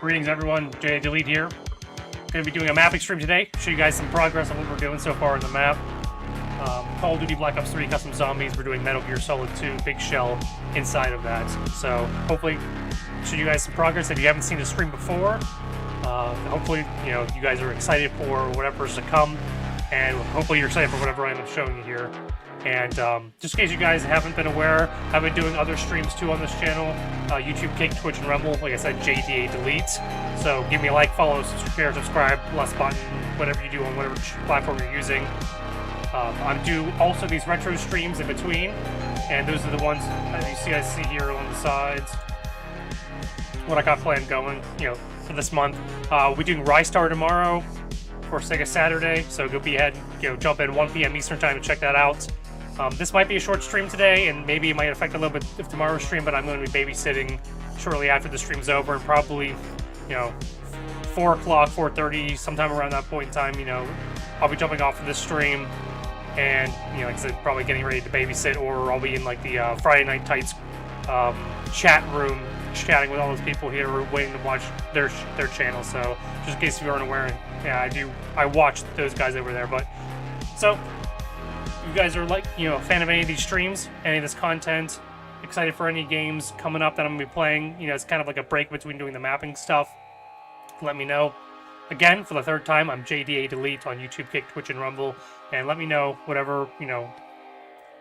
Greetings everyone, Jay Delete here. Going to be doing a mapping stream today, show you guys some progress on what we're doing so far in the map. Call of Duty Black Ops 3 Custom Zombies, we're doing Metal Gear Solid 2 Big Shell inside of that. So hopefully show you guys some progress if you haven't seen the stream before. Hopefully you guys are excited for whatever's to come, and hopefully you're excited for whatever I'm showing you here. And just in case you guys haven't been aware, I've been doing other streams too on this channel. YouTube, Kick, Twitch, and Rumble. Like I said, JDA Delete. So give me a like, follow, share, subscribe, plus button, whatever you do on whatever platform you're using. I do also these retro streams in between, and those are the ones as you see here on the sides. What I got planned going, for this month. We're doing Rystar tomorrow for Sega Saturday, so go be ahead, jump in 1 p.m. Eastern time to check that out. This might be a short stream today, and maybe it might affect a little bit of tomorrow's stream, but I'm going to be babysitting shortly after the stream's over, and probably, 4 o'clock, 4:30, sometime around that point in time, I'll be jumping off of this stream, and, like I said, probably getting ready to babysit, or I'll be in, like, the Friday Night Tights chat room, chatting with all those people here waiting to watch their channel. So, just in case you aren't aware, yeah, I watch those guys over there, but, so, you guys are a fan of any of these streams, any of this content, excited for any games coming up that I'm going to be playing, it's kind of like a break between doing the mapping stuff, let me know. Again, for the third time, I'm JDA Delete on YouTube, Kick, Twitch, and Rumble, and let me know whatever,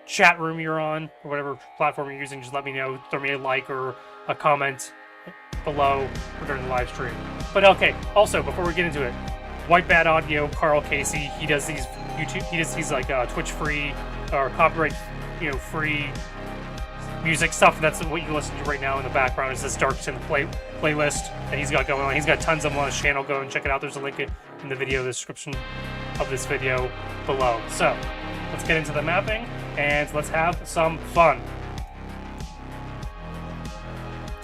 chat room you're on, or whatever platform you're using, just let me know, throw me a like or a comment below during the live stream. But okay, also, before we get into it, White Bad Audio, Carl Casey, he does these like Twitch free or copyright free music stuff. That's what you listen to right now in the background is this Dark Synth playlist that he's got going on. He's got tons of them on his channel. Go and check it out. There's a link in the video description of this video below. So let's get into the mapping and let's have some fun.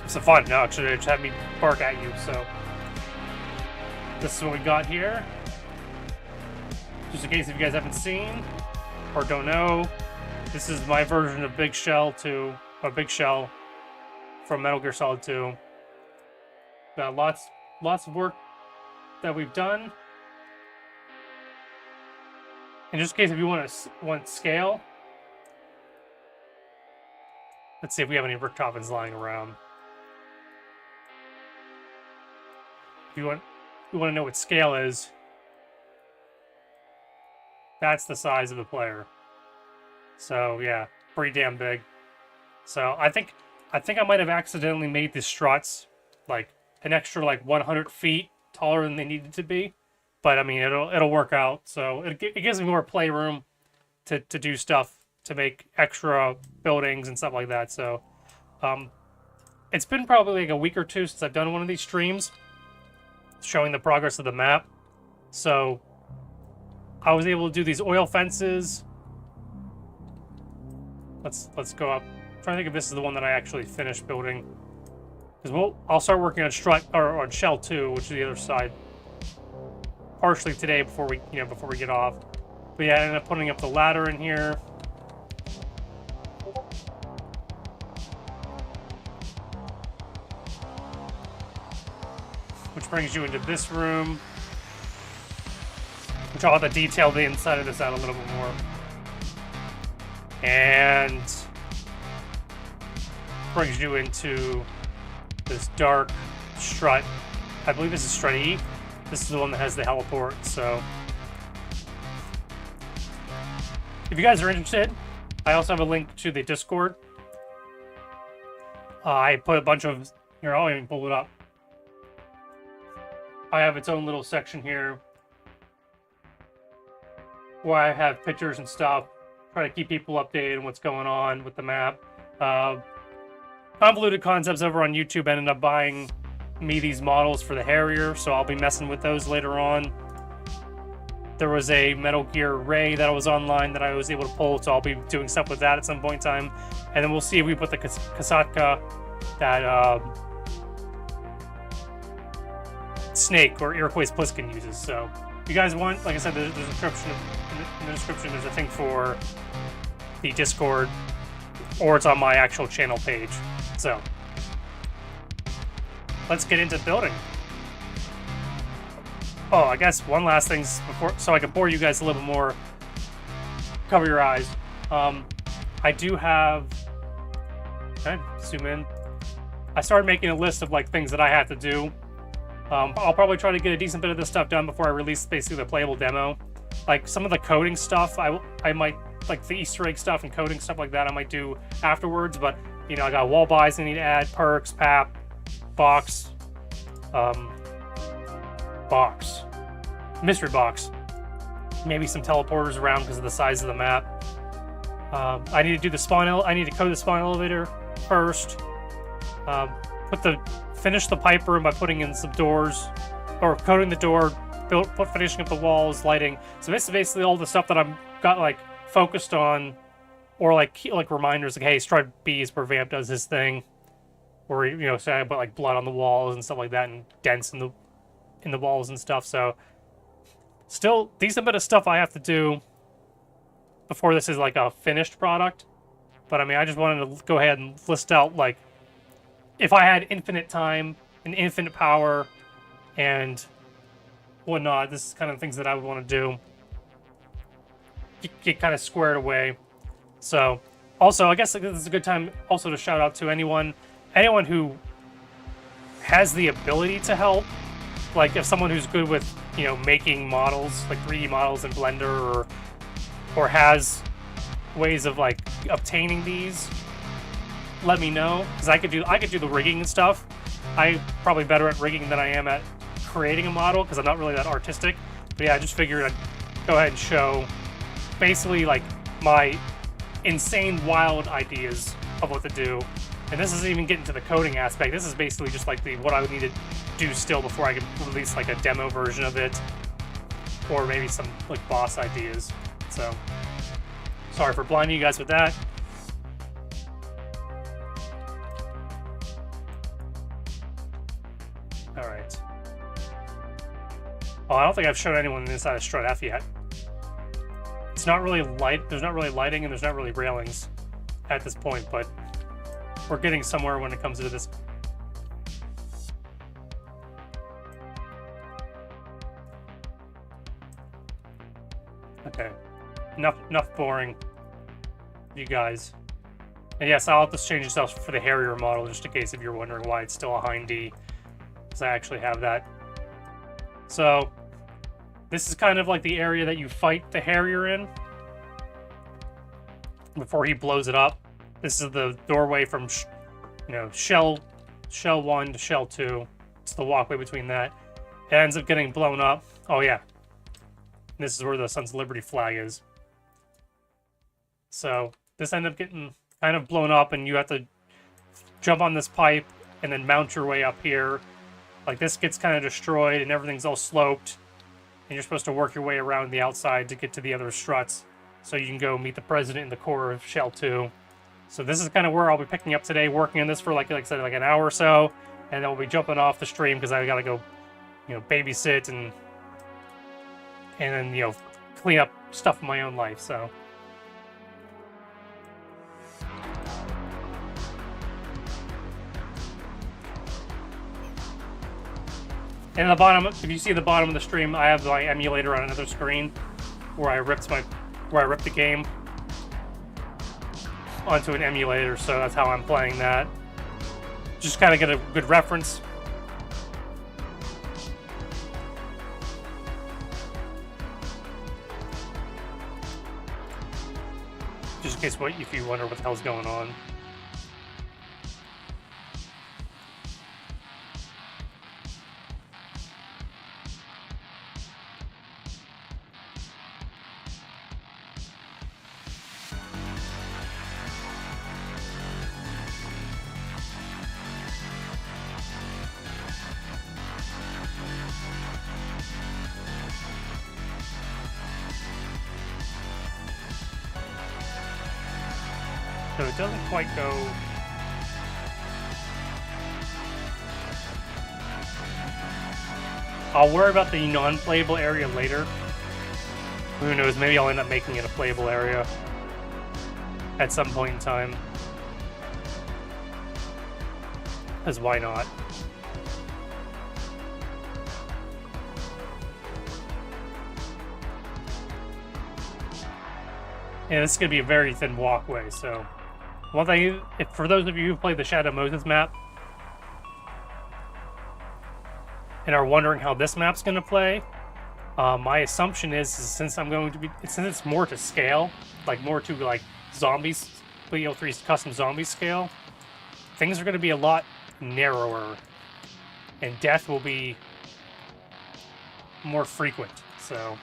Some fun. No, it should have me bark at you. So this is what we got here. Just in case if you guys haven't seen or don't know, this is my version of Big Shell from Metal Gear Solid 2. Got lots of work that we've done. And just in case if you want scale, let's see if we have any Richtofen lying around. If you want to know what scale is, that's the size of the player. So yeah, pretty damn big. So I think I might have accidentally made the struts like an extra 100 feet taller than they needed to be, but I mean it'll work out. So it gives me more playroom to do stuff, to make extra buildings and stuff like that. So it's been probably like a week or two since I've done one of these streams showing the progress of the map. So I was able to do these oil fences. Let's go up. I'm trying to think if this is the one that I actually finished building. Because I'll start working on strut or on shell 2, which is the other side, partially today before we get off. But yeah, I ended up putting up the ladder in here. Which brings you into this room, which I'll have to detail the inside of this out a little bit more. And brings you into this dark strut. I believe this is strut E. This is the one that has the heliport. So if you guys are interested, I also have a link to the Discord. I put a bunch of, here, I'll even pull it up. I have its own little section here where I have pictures and stuff, try to keep people updated on what's going on with the map. Convoluted Concepts over on YouTube ended up buying me these models for the Harrier, so I'll be messing with those later on. There was a Metal Gear Ray that was online that I was able to pull, so I'll be doing stuff with that at some point in time. And then we'll see if we put the Kasatka, that snake or Iroquois Pliskin uses. So if you guys want, like I said, there's a description in the description, there's a thing for the Discord, or it's on my actual channel page. So let's get into building. Oh, I guess one last thing before, so I can bore you guys a little more. Cover your eyes. I do have. Can I zoom in? I started making a list of like things that I have to do. I'll probably try to get a decent bit of this stuff done before I release basically the playable demo. Like some of the coding stuff, I might, like the Easter egg stuff and coding stuff like that, I might do afterwards. But you know, I got wall buys I need to add, perks, pap, box, mystery box, maybe some teleporters around because of the size of the map. I need to do the spawn. I need to code the spawn elevator first. Finish the pipe room by putting in some doors, or coding the door, finishing up the walls, lighting. So this is basically all the stuff that I'm got like focused on, or like reminders like, hey, stride B is where Vamp does his thing, or you know, say I put like blood on the walls and stuff like that, and dents in the walls and stuff. So still decent bit of stuff I have to do before this is like a finished product. But I mean, I just wanted to go ahead and list out like, if I had infinite time and infinite power and whatnot, this is kind of things that I would want to do. Get kind of squared away. So, also, I guess like, this is a good time also to shout out to anyone who has the ability to help. Like, if someone who's good with, you know, making models, like 3D models in Blender, or has ways of like obtaining these, let me know, because I could do the rigging and stuff. I'm probably better at rigging than I am at creating a model because I'm not really that artistic. But yeah, I just figured I'd go ahead and show basically like my insane wild ideas of what to do. And this isn't even getting to the coding aspect. This is basically just like what I would need to do still before I could release like a demo version of it, or maybe some like boss ideas. So sorry for blinding you guys with that. All right. Oh, I don't think I've shown anyone inside of Strut F yet. It's not really light. There's not really lighting, and there's not really railings at this point, but we're getting somewhere when it comes to this. Okay. Enough boring, you guys. And yes, I'll have to change this out for the Harrier model, just in case if you're wondering why it's still a Hind D, because I actually have that. So this is kind of like the area that you fight the Harrier in before he blows it up. This is the doorway from, you know, shell 1 to shell 2. It's the walkway between that. It ends up getting blown up. Oh yeah, this is where the Sons of Liberty flag is. So this ended up getting kind of blown up, and you have to jump on this pipe and then mount your way up here. Like, this gets kind of destroyed and everything's all sloped, and you're supposed to work your way around the outside to get to the other struts so you can go meet the president in the core of shell 2. So this is kind of where I'll be picking up today, working on this for like I said, like an hour or so, and then we'll be jumping off the stream because I gotta go, you know, babysit and then, you know, clean up stuff in my own life. So and at the bottom, if you see the bottom of the stream, I have my emulator on another screen where I ripped the game onto an emulator, so that's how I'm playing that. Just kind of get a good reference. Just in case if you wonder what the hell's going on. So it doesn't quite go. I'll worry about the non-playable area later. Who knows, maybe I'll end up making it a playable area at some point in time. Because why not? And this is going to be a very thin walkway, so... One thing, for those of you who played the Shadow Moses map, and are wondering how this map's going to play, my assumption is since it's more to scale, like more to like zombies, BO3 Custom Zombies scale, things are going to be a lot narrower, and death will be more frequent, so...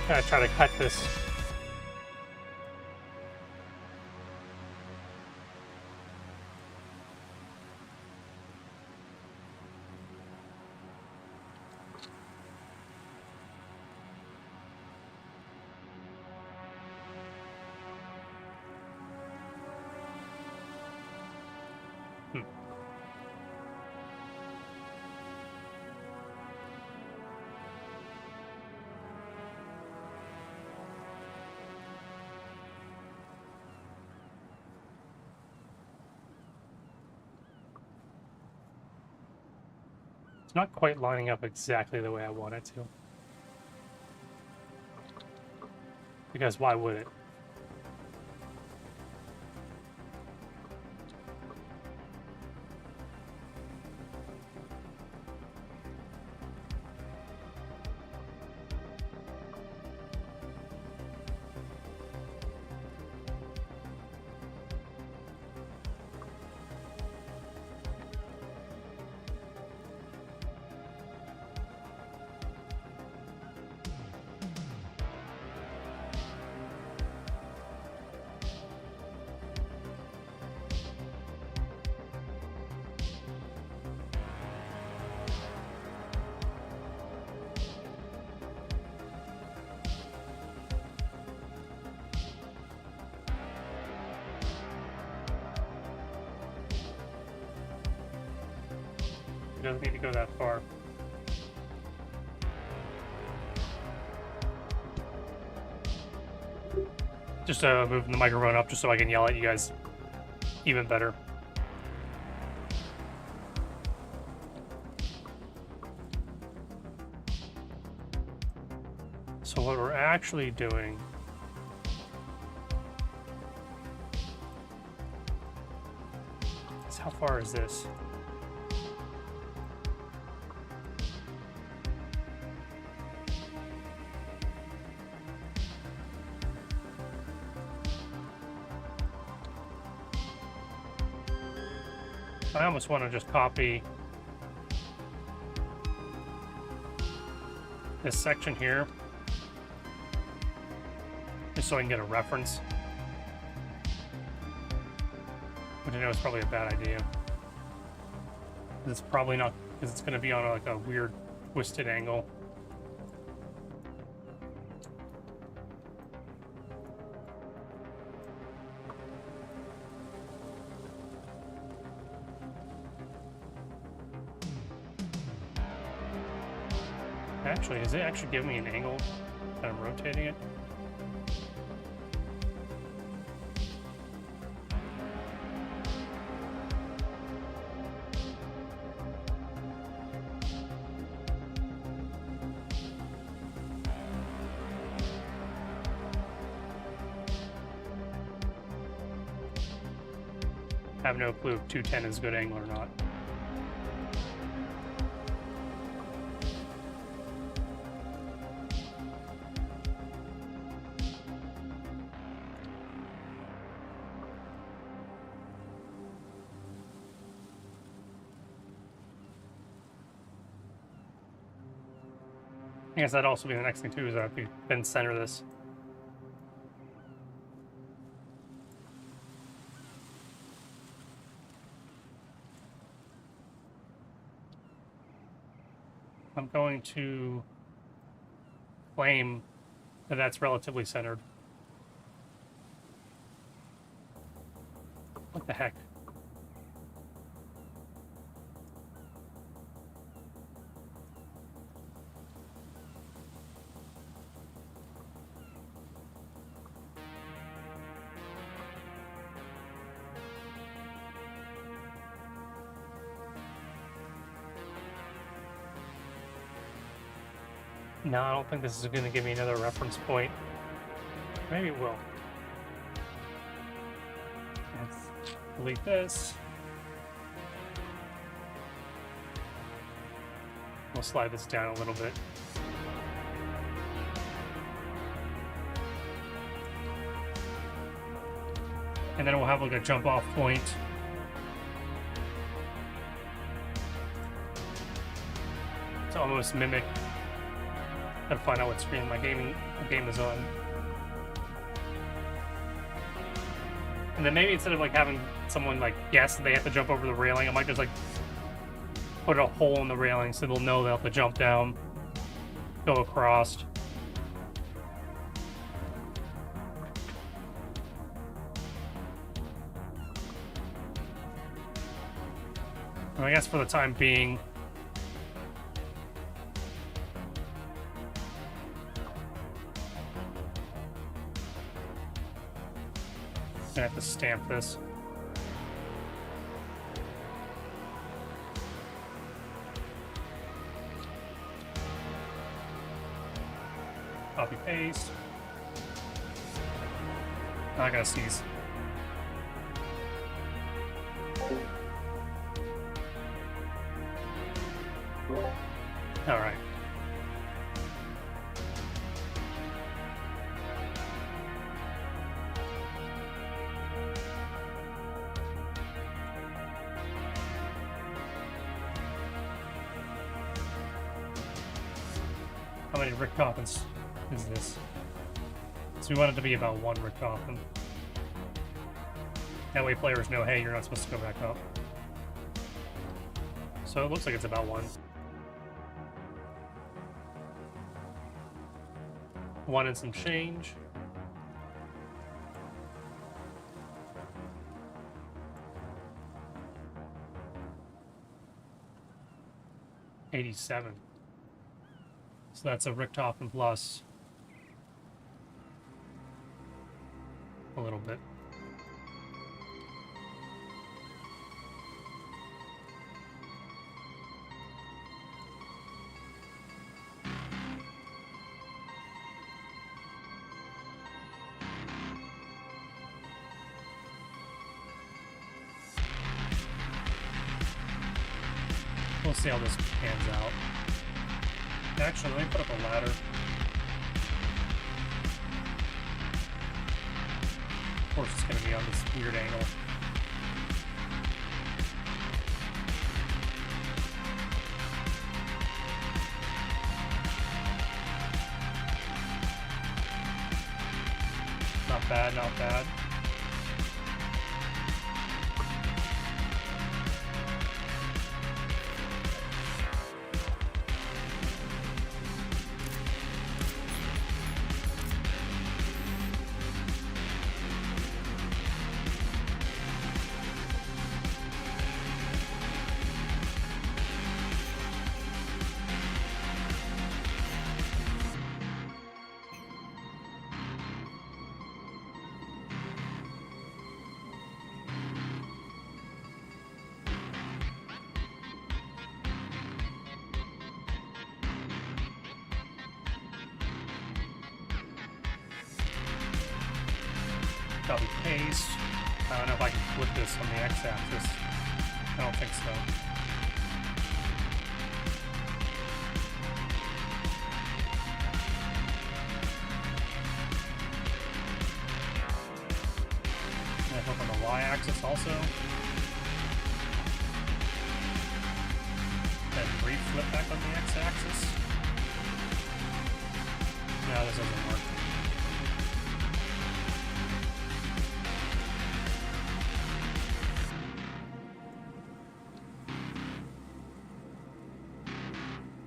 Gotta try to cut this. Not quite lining up exactly the way I want it to. Because why would it? It doesn't need to go that far. Just moving the microphone up just so I can yell at you guys even better. So what we're actually doing is, how far is this? I almost want to just copy this section here, just so I can get a reference. Which I know is probably a bad idea. It's probably not, because it's going to be on like a weird twisted angle. Actually, is it actually giving me an angle that I'm rotating it? I have no clue if 210 is a good angle or not. I guess that'd also be the next thing too, is that we then center this. I'm going to claim that that's relatively centered. What the heck? No, I don't think this is going to give me another reference point. Maybe it will. Let's delete this. We'll slide this down a little bit. And then we'll have like a jump off point. To almost mimic and find out what screen my game is on. And then maybe instead of like having someone like guess that they have to jump over the railing, I might just like put a hole in the railing so they'll know they'll have to jump down, go across. And I guess for the time being, I have to stamp this. Copy paste. I gotta sneeze. All right. How many Rick Coffins is this? So we want it to be about 1 Rick Coffin. That way players know, hey, you're not supposed to go back up. So it looks like it's about 1. 1 and some change. $87. So that's a Richthofen plus a little bit. We'll see how this pans out. Actually, let me put up a ladder. Of course, it's going to be on this weird angle. Not bad, not bad. Copy paste. I don't know if I can flip this on the x-axis. I don't think so. And I flip on the y-axis also. Then re-flip back on the x-axis. No, this doesn't work.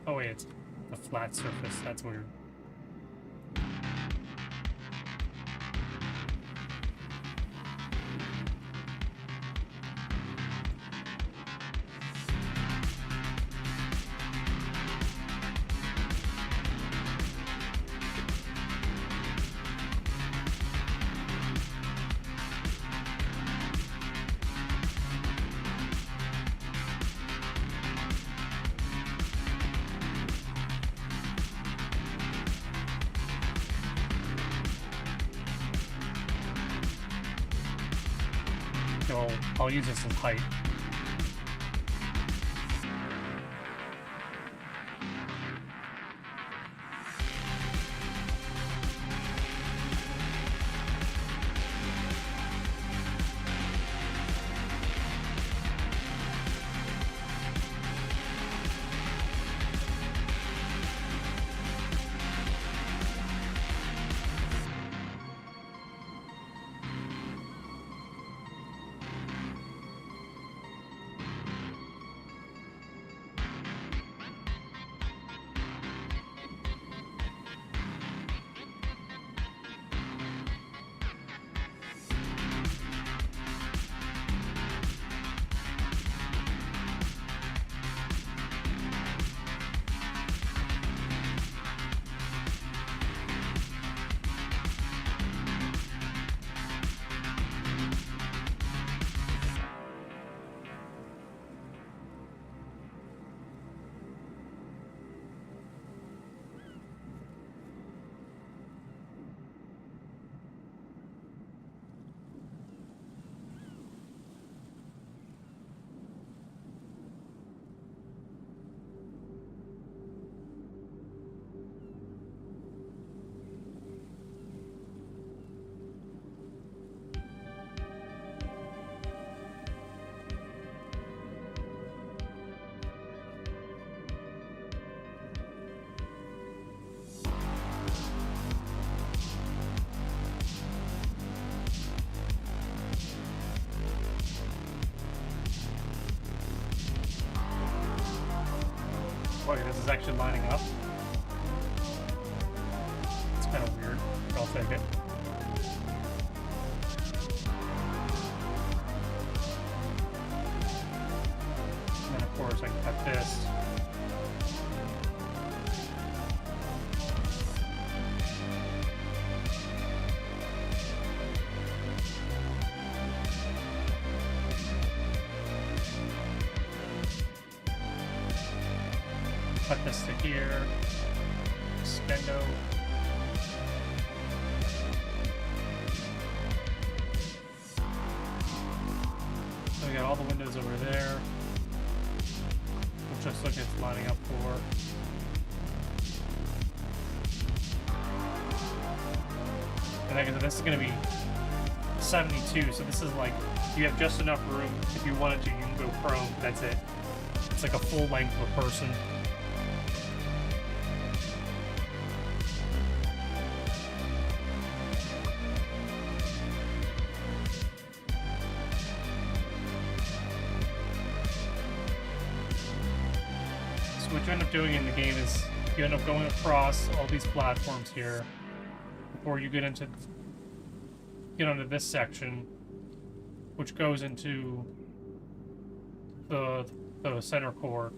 Oh wait, it's a flat surface. That's weird. So I'll use this as height. Okay, this is actually lining up. It's kind of weird, but I'll take it. And then of course I can cut this. Cut this to here. Extendo. So we got all the windows over there, which just look it's lining up for. And like I said, this is going to be 72, so this is like, you have just enough room. If you wanted to, you can go prone, that's it. It's like a full length of a person. What you end up doing in the game is you end up going across all these platforms here before you get onto this section, which goes into the center core.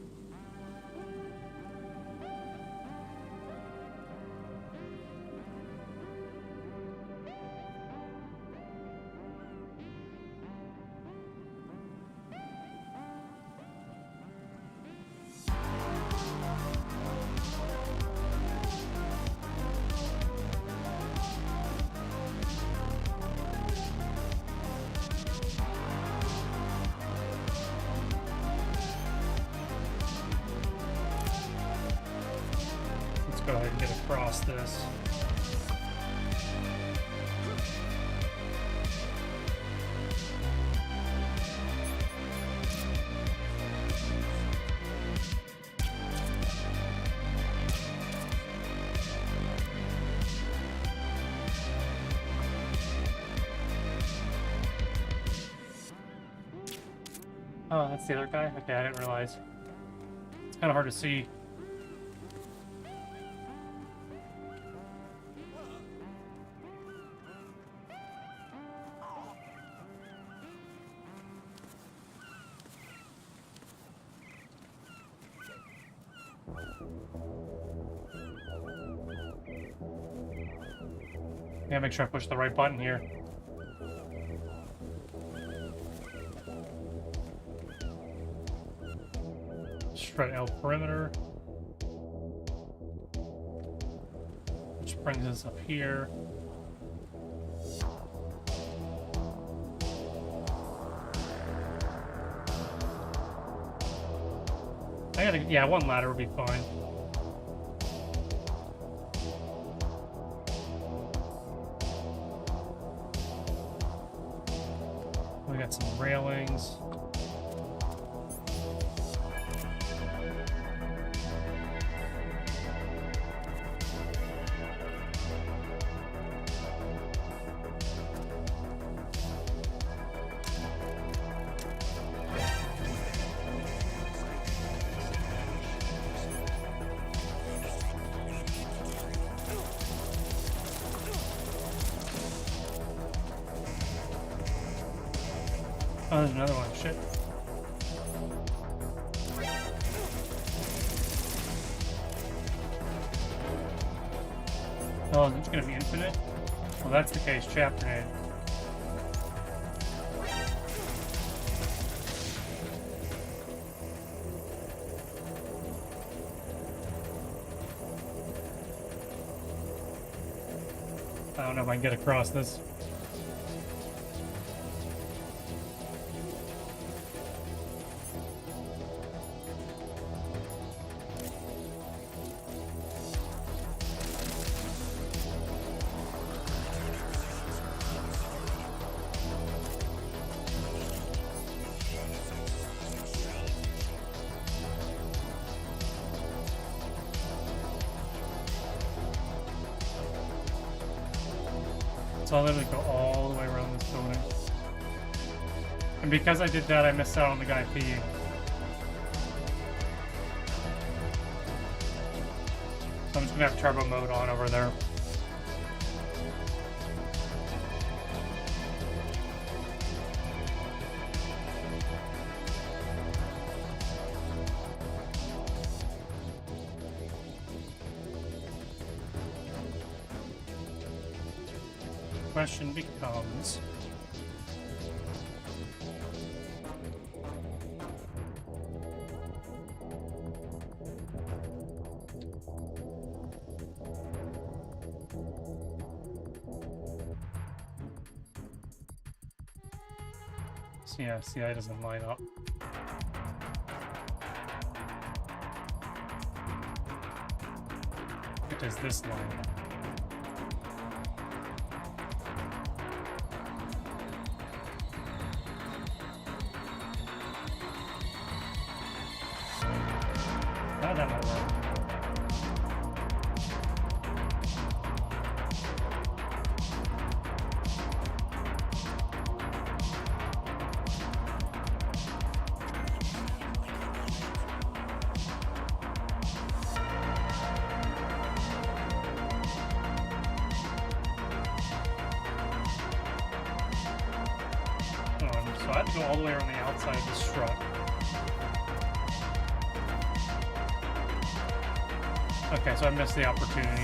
Go ahead and get across this. Oh, that's the other guy? Okay, I didn't realize. It's kind of hard to see. Yeah, make sure I push the right button here. Shred L perimeter. Which brings us up here. Yeah, one ladder would be fine. We got some railings. Oh, there's another one. Shit. Oh, is it gonna be infinite? Well, that's the case. Chapter 8. I don't know if I can get across this. So I'll literally go all the way around this building. And because I did that, I missed out on the guy peeing. So I'm just gonna have turbo mode on over there. Question becomes, yeah, CI doesn't line up. It does this line up. That might work. So I have to go all the way around the outside of this truck. Okay, so I missed the opportunity.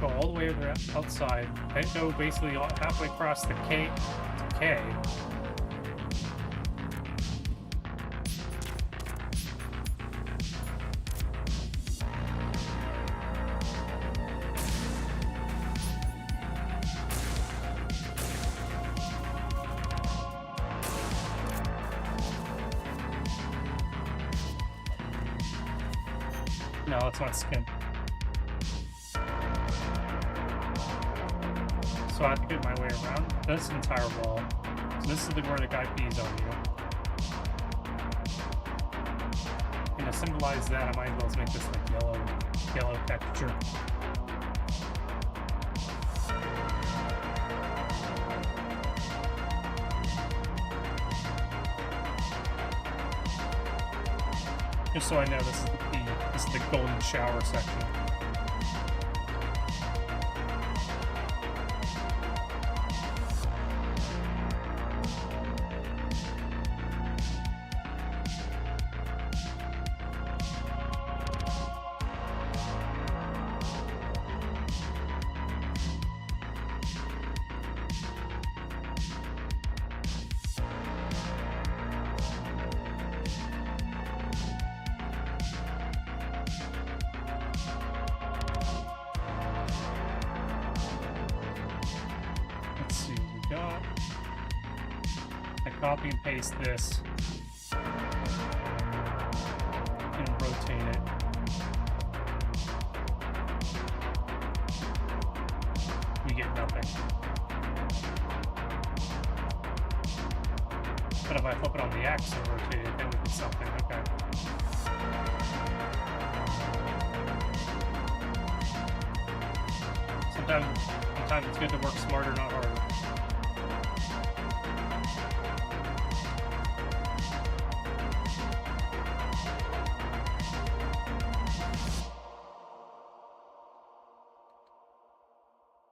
Go all the way over outside, then go basically halfway across the K to K. No, it's not skin. So I have to get my way around this entire wall. So this is where the guy pees on you. And to symbolize that, I might as well make this like yellow texture. Just so I know this is the golden shower section. Copy and paste this. And rotate it. We get nothing. But if I flip it on the X and rotate it, then we get something. Okay. Sometimes it's good to work smarter, not harder.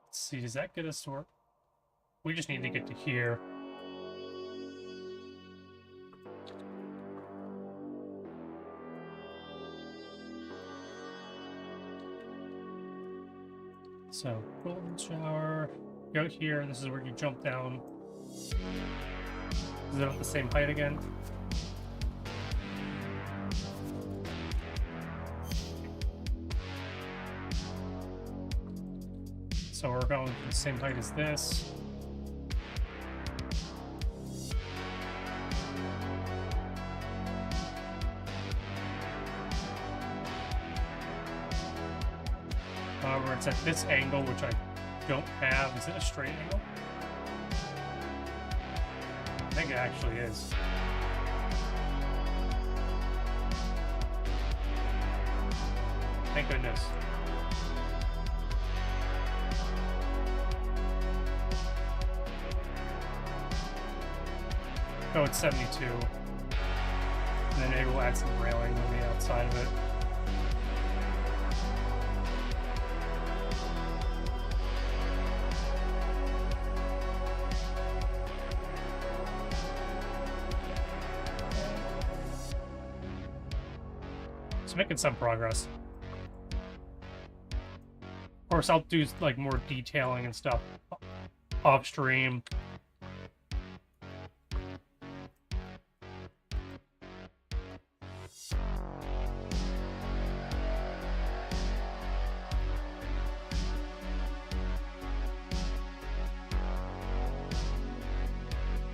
Let's see, does that get us to work? We just need to get to here. So, golden shower, go here, this is where you jump down. Is it at the same height again? So we're going to the same height as this. However, it's at this angle, which I don't have. Is it a straight angle? I think it actually is. Thank goodness. Oh, it's 72. And then maybe we'll add some railing on the outside of it. Making some progress. Of course, I'll do like more detailing and stuff off stream.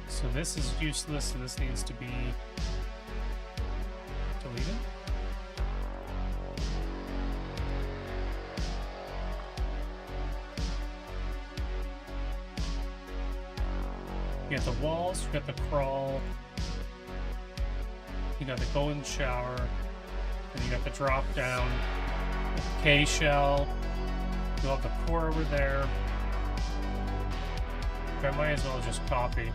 So this is useless, so this needs to be deleted. You got the walls, you got the crawl, you got the golden shower, and you got the drop down, the K shell, you'll have the core over there. I might as well just copy.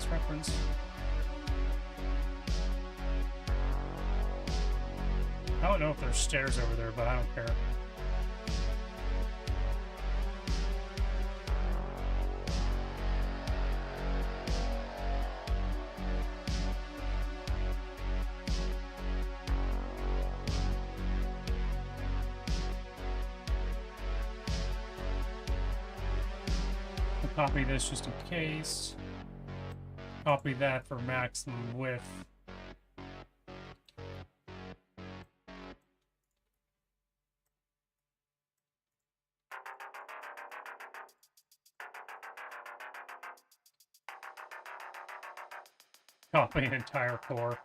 Reference. I don't know if there's stairs over there, but I don't care. I'll copy this just in case. Copy that for maximum width. Copy an entire core.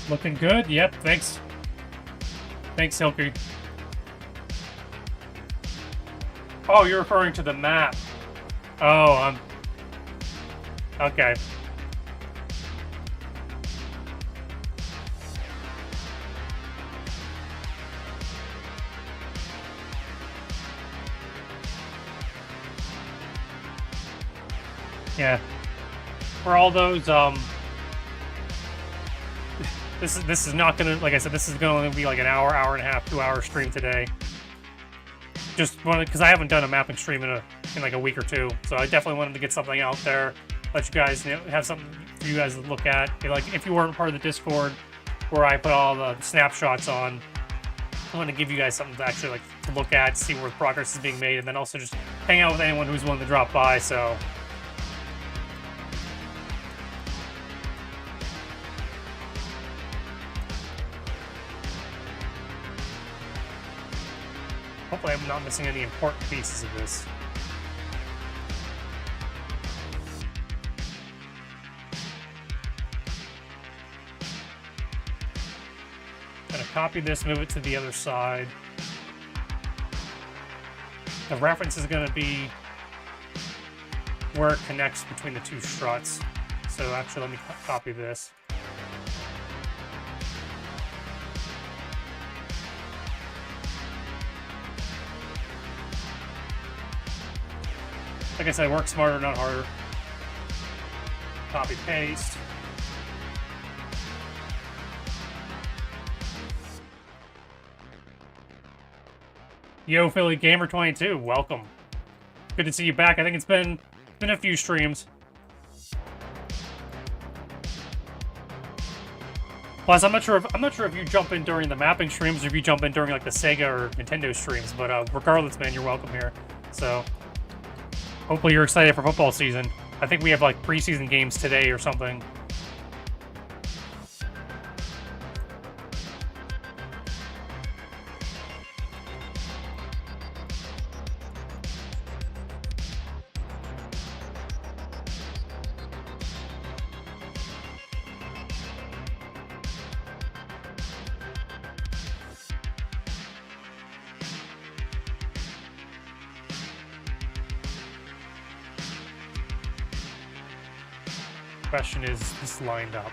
Looking good? Yep, thanks. Thanks, Silky. Oh, you're referring to the map. Oh, okay. Yeah. For all those, this is not gonna, like I said, this is gonna be like an hour, hour and a half, 2 hour stream today. Just wanted, because I haven't done a mapping stream in like a week or two, so I definitely wanted to get something out there. let you guys have something for you guys to look at. Like if you weren't part of the Discord where I put all the snapshots on, I want to give you guys something to actually like to look at, see where progress is being made, and then also just hang out with anyone who's willing to drop by. So hopefully I'm not missing any important pieces of this. Gonna copy this, move it to the other side. The reference is gonna be where it connects between the two struts. So actually, let me copy this. Like I said, work smarter, not harder. Copy, paste. Yo, Philly Gamer 22, welcome. Good to see you back. I think it's been a few streams. Plus, I'm not sure if you jump in during the mapping streams or if you jump in during like the Sega or Nintendo streams. But regardless, man, you're welcome here. So hopefully you're excited for football season. I think we have like preseason games today or something. Question is this lined up?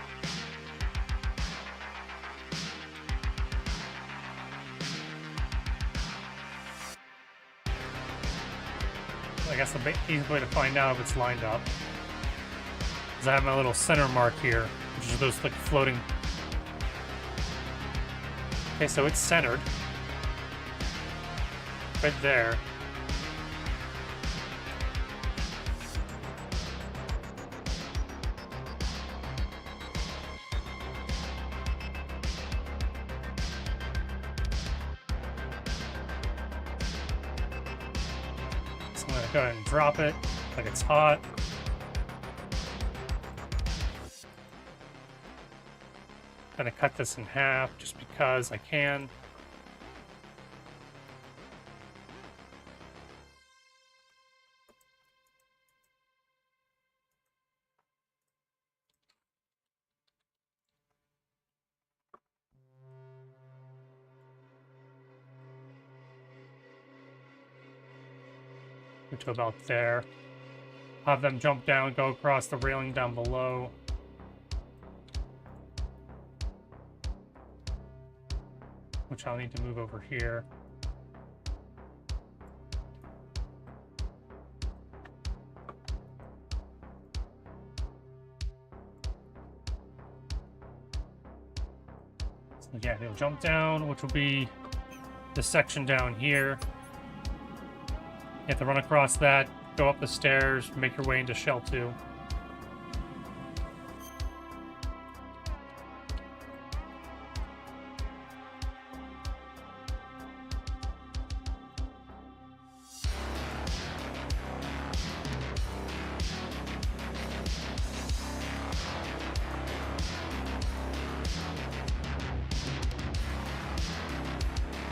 I guess the easiest way to find out if it's lined up is I have my little center mark here, which is those like floating. Okay, so it's centered right there. Go ahead and drop it like it's hot. Gonna cut this in half just because I can. To about there. Have them jump down, go across the railing down below. Which I'll need to move over here. So yeah, they'll jump down, which will be this section down here. You have to run across that, go up the stairs, make your way into Shell 2.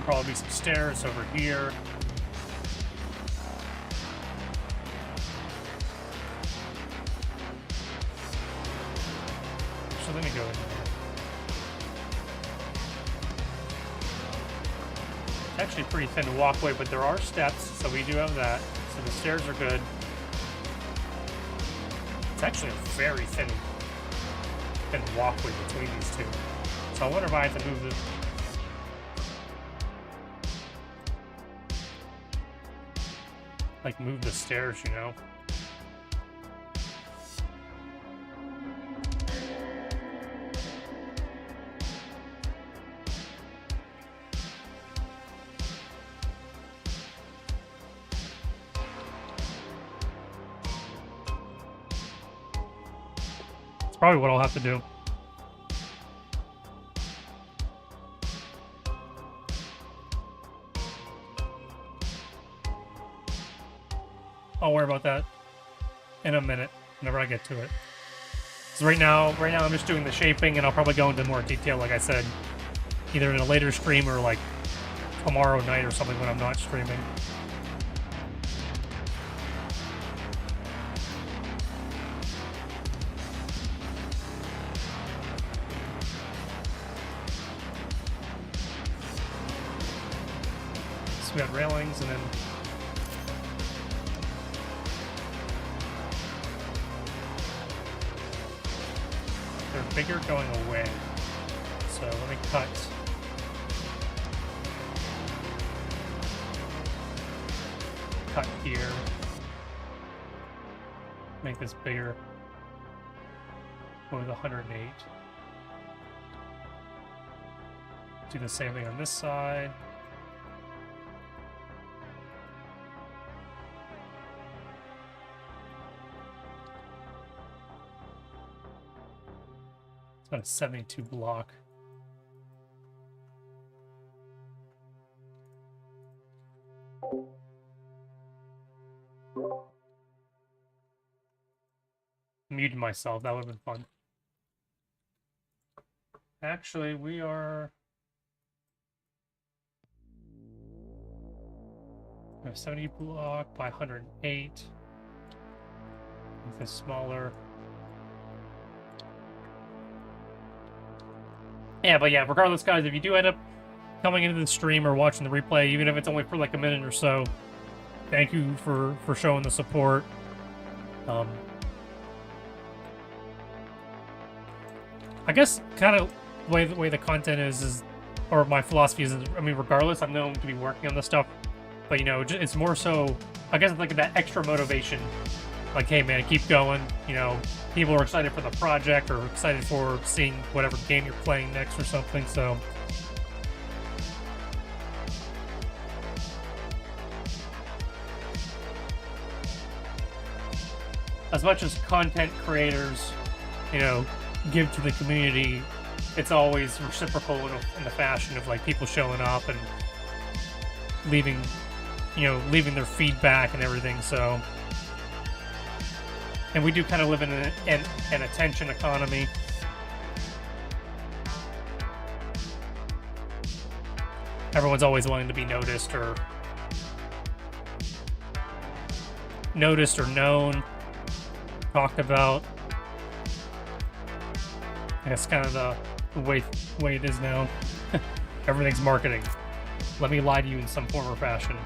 Probably some stairs over here. So let me go in there. It's actually a pretty thin walkway, but there are steps, so we do have that. So the stairs are good. It's actually a very thin walkway between these two. So I wonder if I have to move the move the stairs, you know? probably what I'll have to do. I'll worry about that in a minute, whenever I get to it. So right now I'm just doing the shaping, and I'll probably go into more detail, like I said, either in a later stream or like tomorrow night or something when I'm not streaming. So we got railings, and then they're bigger going away. So let me cut. Cut here. Make this bigger. Go with 108. Do the same thing on this side. It's got a 72 block. Muted myself, that would have been fun. Actually, we are... We have 70 block by 108. Make this smaller. Yeah, but yeah, regardless, guys, if you do end up coming into the stream or watching the replay, even if it's only for like a minute or so, thank you for showing the support. I guess kind of the way the content is, or my philosophy is, I mean, regardless, I'm known to be working on this stuff, but you know, it's more so, I guess, like that extra motivation. Like, hey man, keep going. You know, people are excited for the project or excited for seeing whatever game you're playing next or something. So, as much as content creators, you know, give to the community, it's always reciprocal in the fashion of like people showing up and leaving their feedback and everything. So, and we do kind of live in an attention economy. Everyone's always wanting to be noticed or known, talked about. That's kind of the way it is now. Everything's marketing. Let me lie to you in some form or fashion.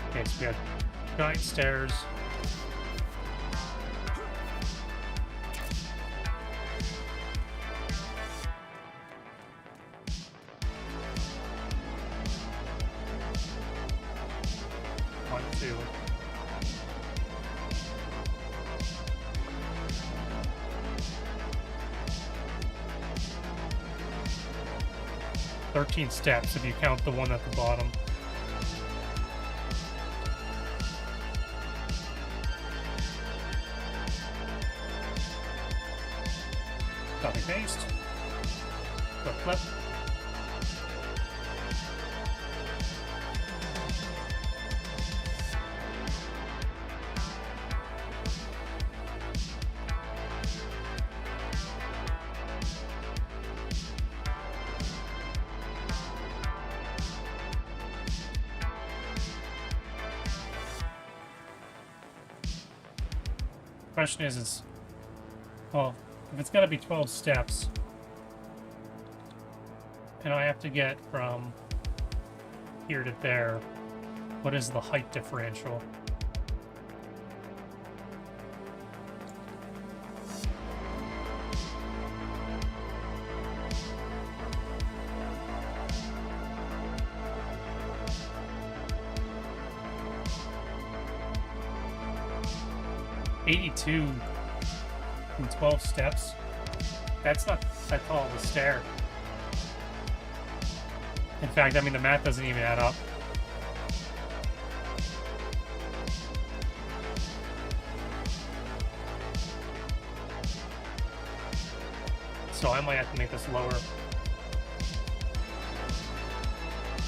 Okay, so we got giant stairs. One, two. "13 steps if you count the one at the bottom. Copy paste. Go flip. Question is, well, if it's gotta be 12 steps, and I have to get from here to there, what is the height differential? "82 and 12 steps. That's not that tall of a stair. In fact, I mean, the math doesn't even add up. I might have to make this lower.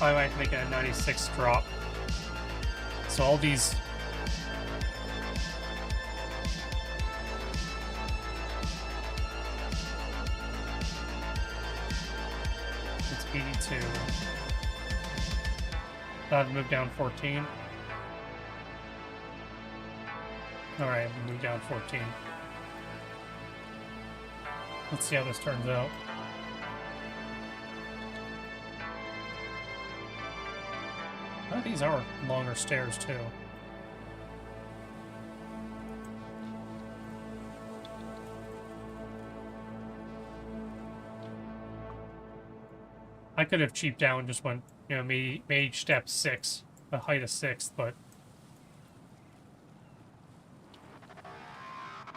I might have to make it a 96 drop. So all these... It's 82. That'd move down 14. Alright, move down 14. Let's see how this turns out. Oh, these are longer stairs, too. I could have cheaped down, just went, you know, made each step 6, a height of 6, but...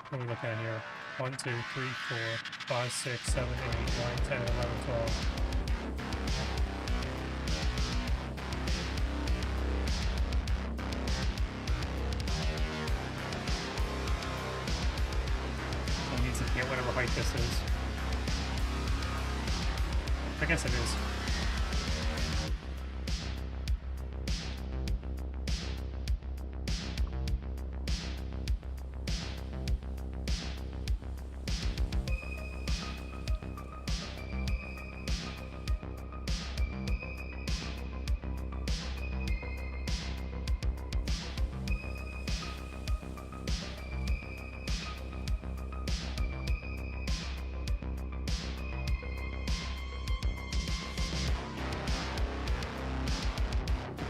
What are we looking at here? 1, 2, 3, 4, 5, 6, 7, 8, 9, 10, 11, 12. So it needs to get whatever height this is. I guess it is.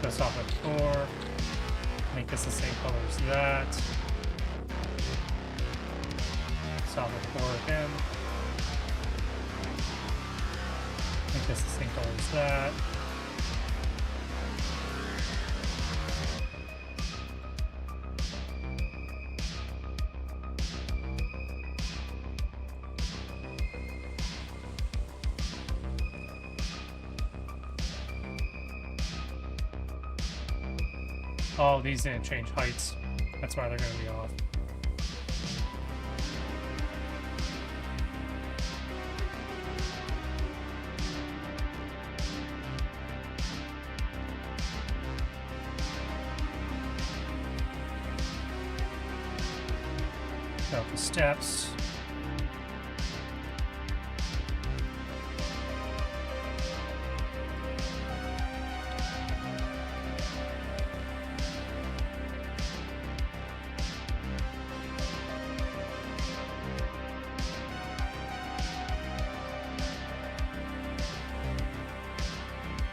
This off at 4. Make this the same color as that. This off at 4 again. Make this the same color as that. Oh, these didn't change heights. That's why they're going to be off. Got the steps.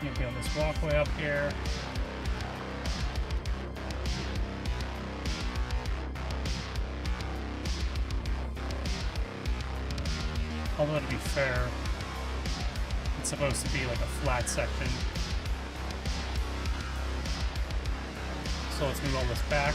Maybe on this walkway up here. Although to be fair, it's supposed to be like a flat section. So let's move all this back.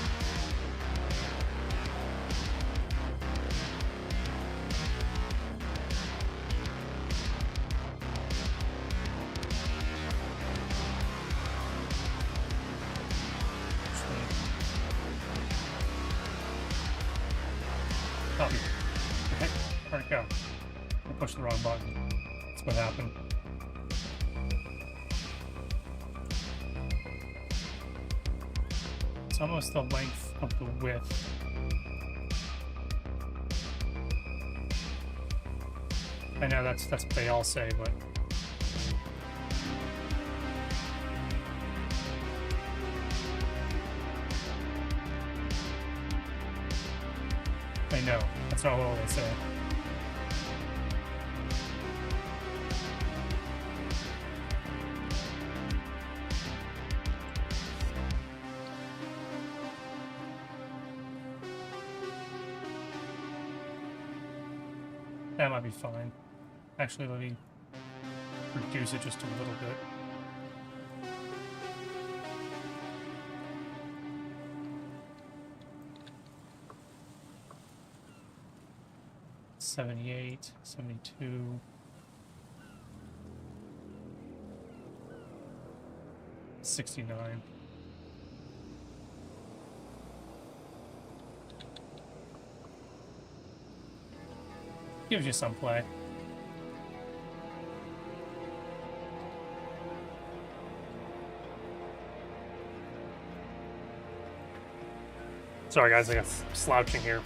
Copy. Okay, where'd it go? I pushed the wrong button. That's what happened. It's almost the length of the width. I know that's what they all say, but I know that's not what they say. That might be fine. Actually, let me reduce it just a little bit. $78, $72. $69. Gives you some play. Sorry guys, I got slouching here.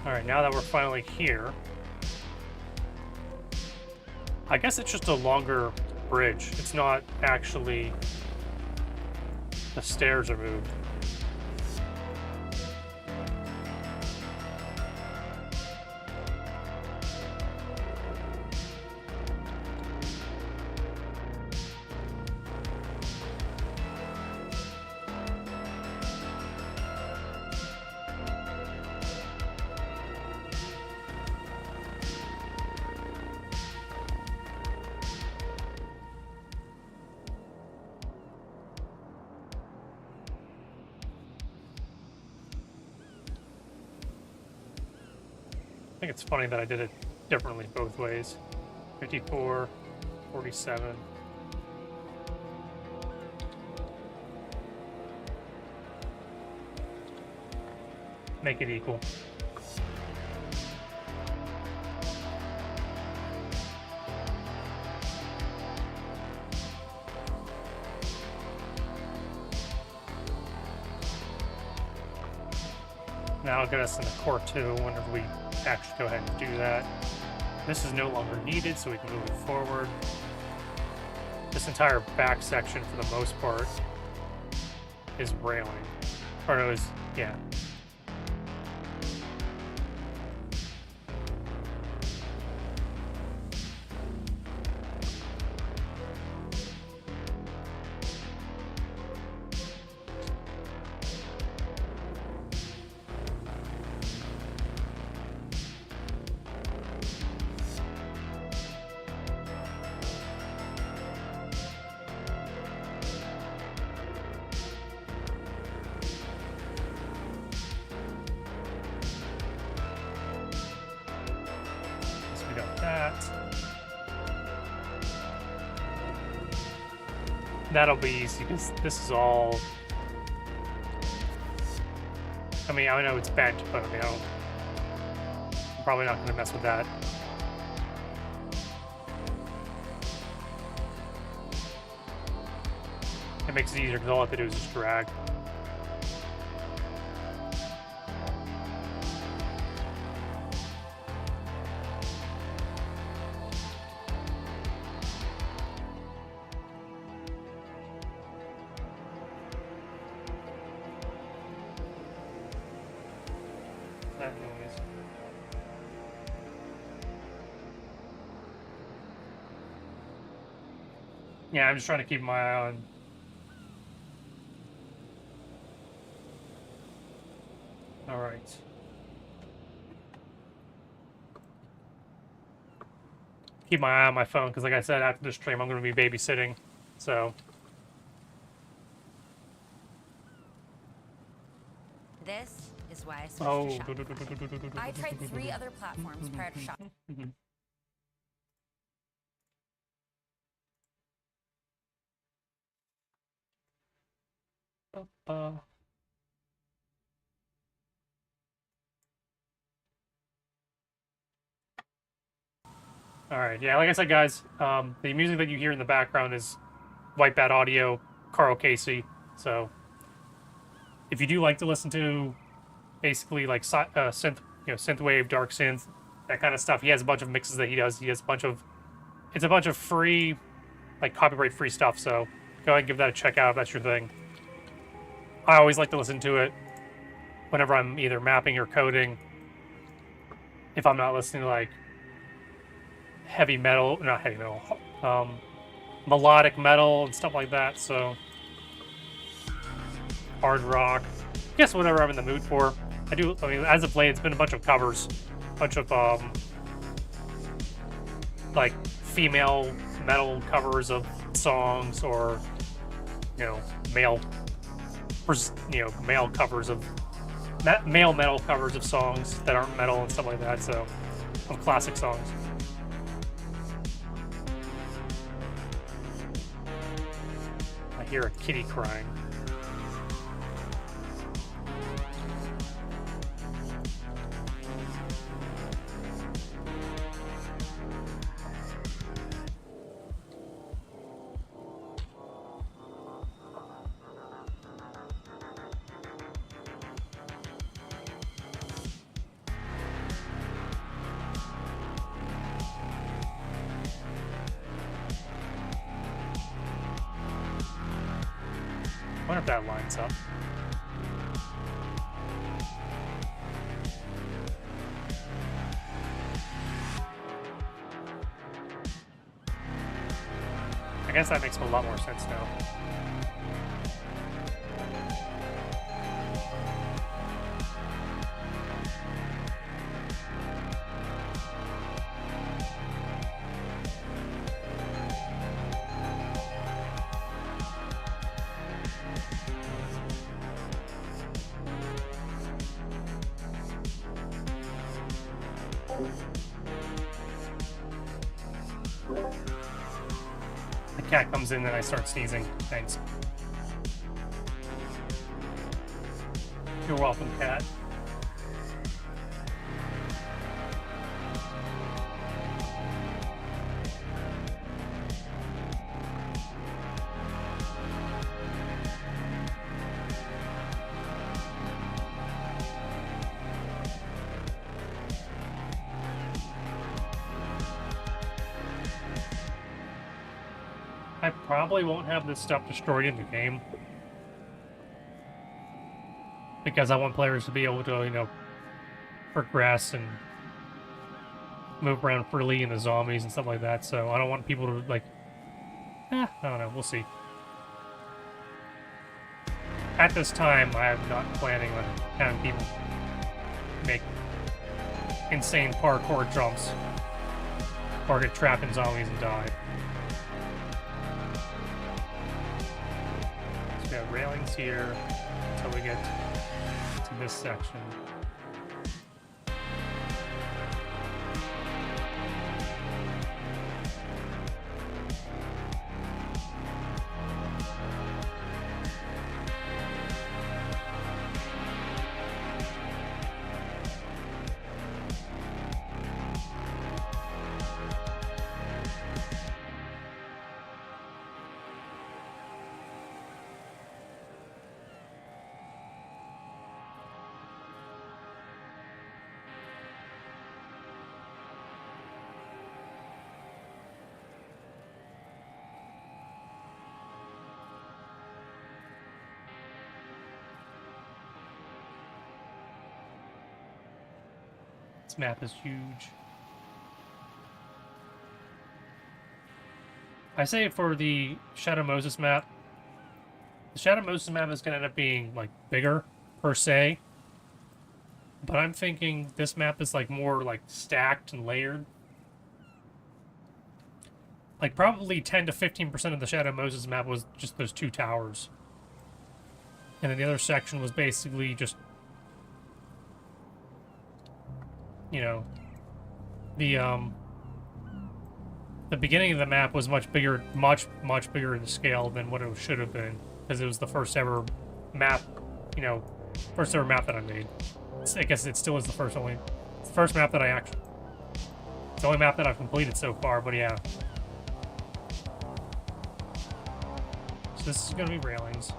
Alright, now that we're finally here, I guess it's just a longer bridge. It's not actually the stairs are moved. I think it's funny that I did it differently both ways. 54, 47. Make it equal. Now it'll get us in the core 2 whenever we actually go ahead and do that. This is no longer needed, so we can move it forward. This entire back section, for the most part, is railing. Or no, is, yeah. That'll be easy because this is all. I mean, I know it's bent, but I mean, I'm probably not going to mess with that. It makes it easier because all I have to do is just drag. That noise. Yeah, I'm just trying to keep my eye on. All right. Keep my eye on my phone because, like I said, after this stream, I'm going to be babysitting. So. This is why I switched to Shopify. I tried 3 other platforms prior to Shopify. Alright, yeah, like I said, guys, the music that you hear in the background is White Bat Audio, Carl Casey. So, if you do like to listen to basically like synth, synthwave, dark synth, that kind of stuff, he has a bunch of mixes that he does. He has a bunch of, it's a bunch of free, like copyright-free stuff. So, go ahead and give that a check out if that's your thing. I always like to listen to it whenever I'm either mapping or coding. If I'm not listening to like heavy metal, not heavy metal, melodic metal and stuff like that, so hard rock, I guess whatever I'm in the mood for. I mean, as of late, it's been a bunch of covers, a bunch of like female metal covers of songs, or male covers of male metal covers of songs that aren't metal and stuff like that, so of classic songs. I hear a kitty crying. wonder if that lines up. I guess that makes a lot more sense now. Cat comes in and I start sneezing. Thanks. You're welcome, cat. I probably won't have this stuff destroyed in the game. Because I want players to be able to, you know, progress and move around freely in the zombies and stuff like that, so I don't want people to, like... I don't know, we'll see. At this time, I am not planning on having people make insane parkour jumps or get trapped in zombies and die. We have railings here until we get to this section. This map is huge. I say for the Shadow Moses map, the Shadow Moses map is going to end up being, like, bigger, per se. But I'm thinking this map is, like, more, like, stacked and layered. Like, probably 10 to 15% of the Shadow Moses map was just those two towers. And then the other section was basically just, you know, the beginning of the map was much bigger, much bigger in scale than what it should have been, because it was the first ever map, you know, first ever map that I made. I guess it still is the first map that I actually, it's the only map that I've completed so far, but yeah. So this is gonna be railings.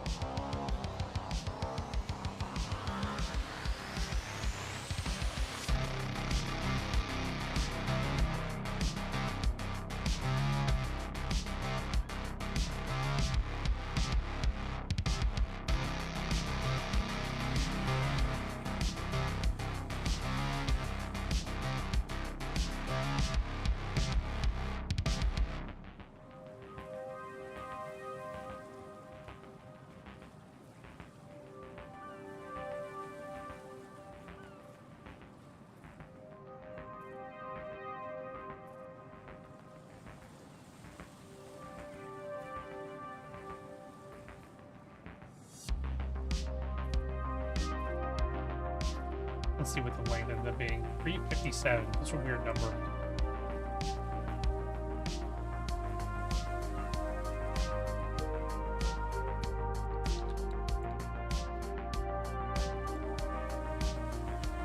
Let's see what the length ended up being. 357. That's a weird number.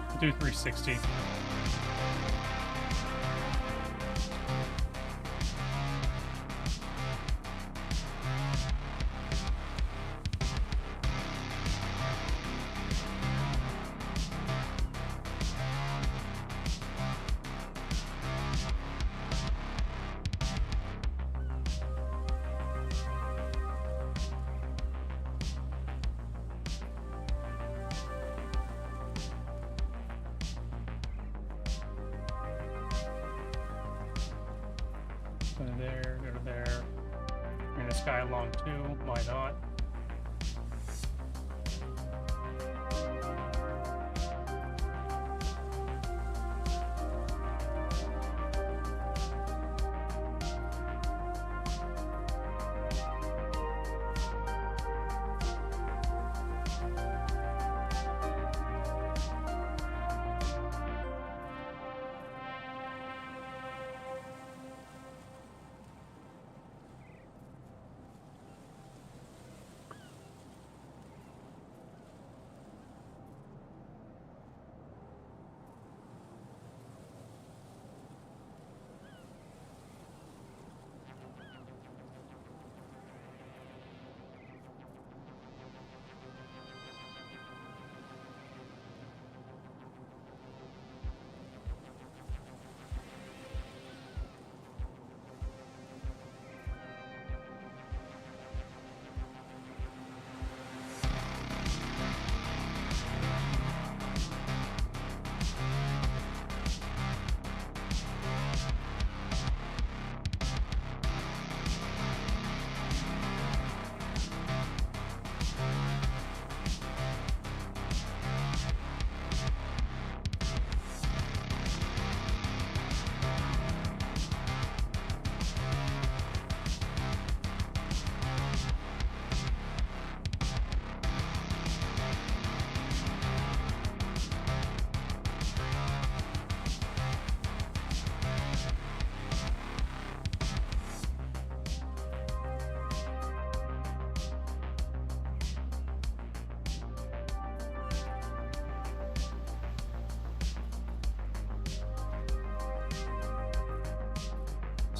We'll do 360. Go to there, go to there. Bring this guy along too. Why not?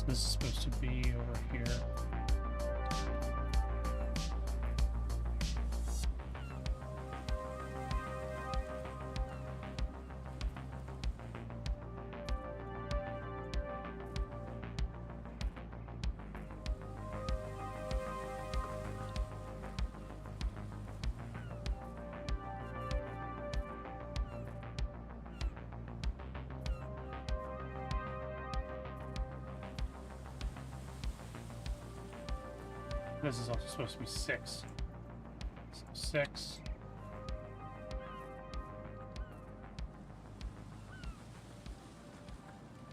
This is supposed to be over here. This is also supposed to be 6. So 6.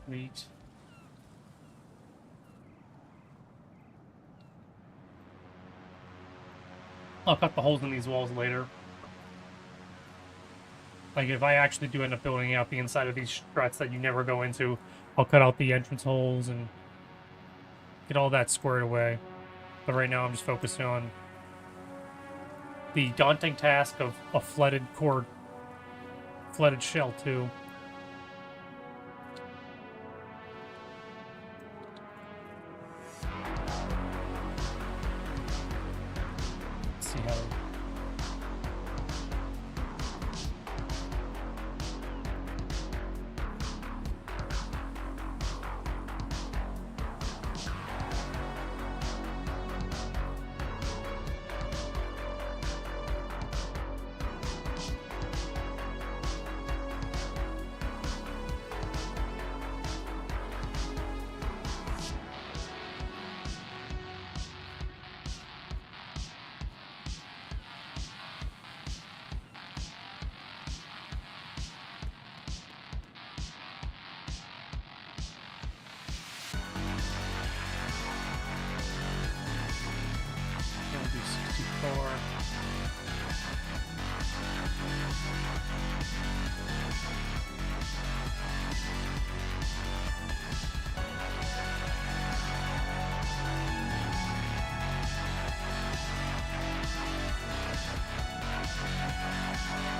Complete. I'll cut the holes in these walls later. Like, if I actually do end up building out the inside of these struts that you never go into, I'll cut out the entrance holes and get all that squared away. But right now I'm just focusing on the daunting task of a flooded core, flooded shell too. Let's see how.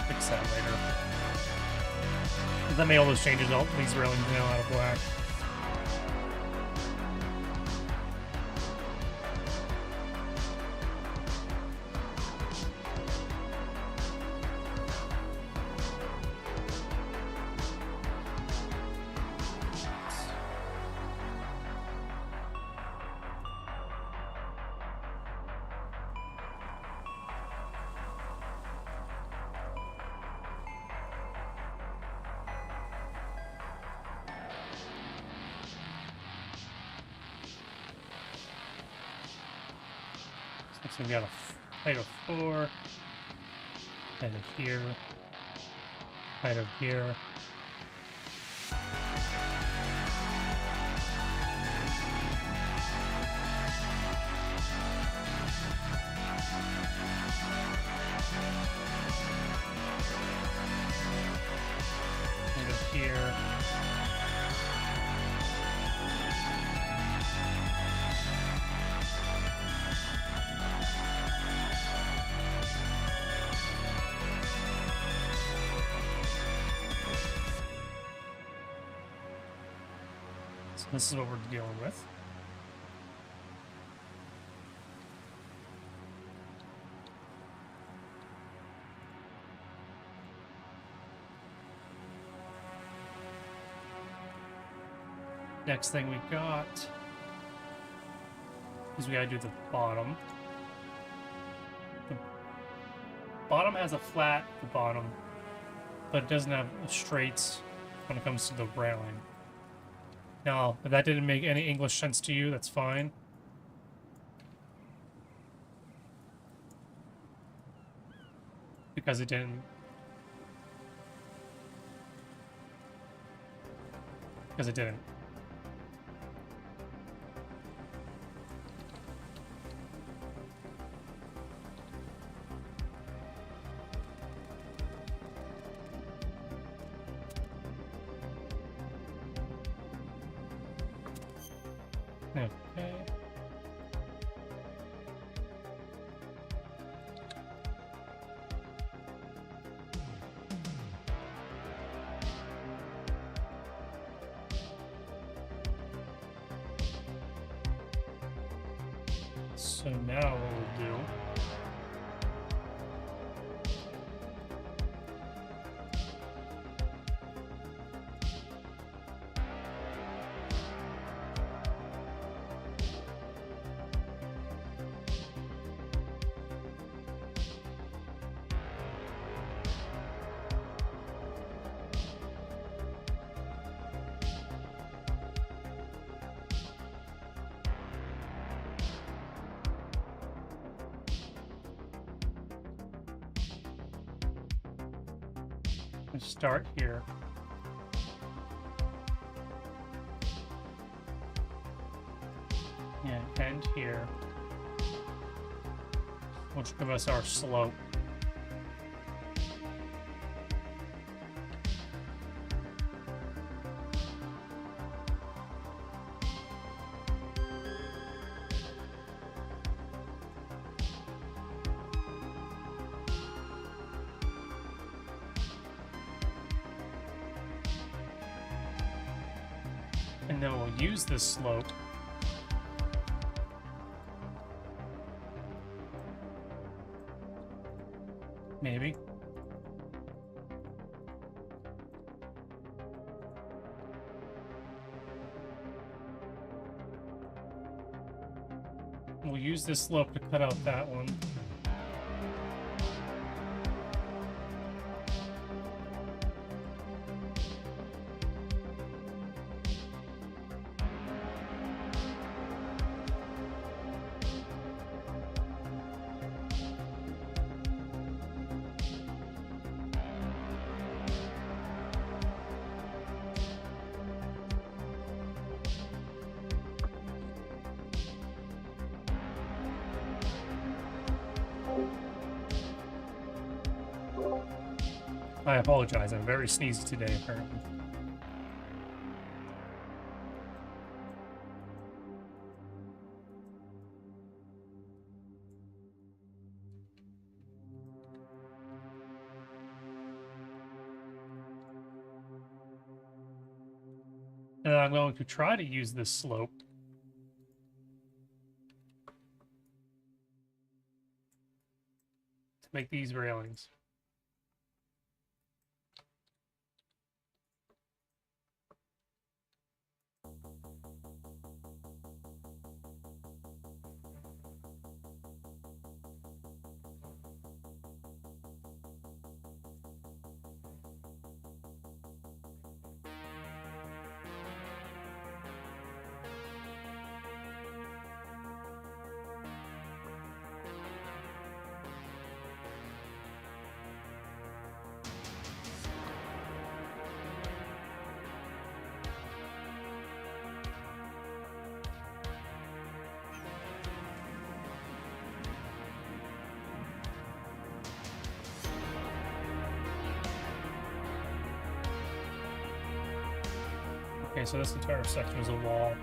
Fix that later. That made all those changes, all these railings now out of whack. So we got a height of 4. Height of here. Height of here. Height of here. So this is what we're dealing with. Next thing we got is we gotta do the bottom. The bottom has a flat at the bottom, but it doesn't have straights when it comes to the railing. Now, if that didn't make any English sense to you, that's fine. Because it didn't. Because it didn't. Okay. So now what we'll do start here. And end here. Which give us our slope. And then we'll use this slope maybe. We'll use this slope to cut out that one. I apologize, I'm very sneezy today, apparently. And I'm going to try to use this slope to make these railings. Okay, so this entire section is a wall.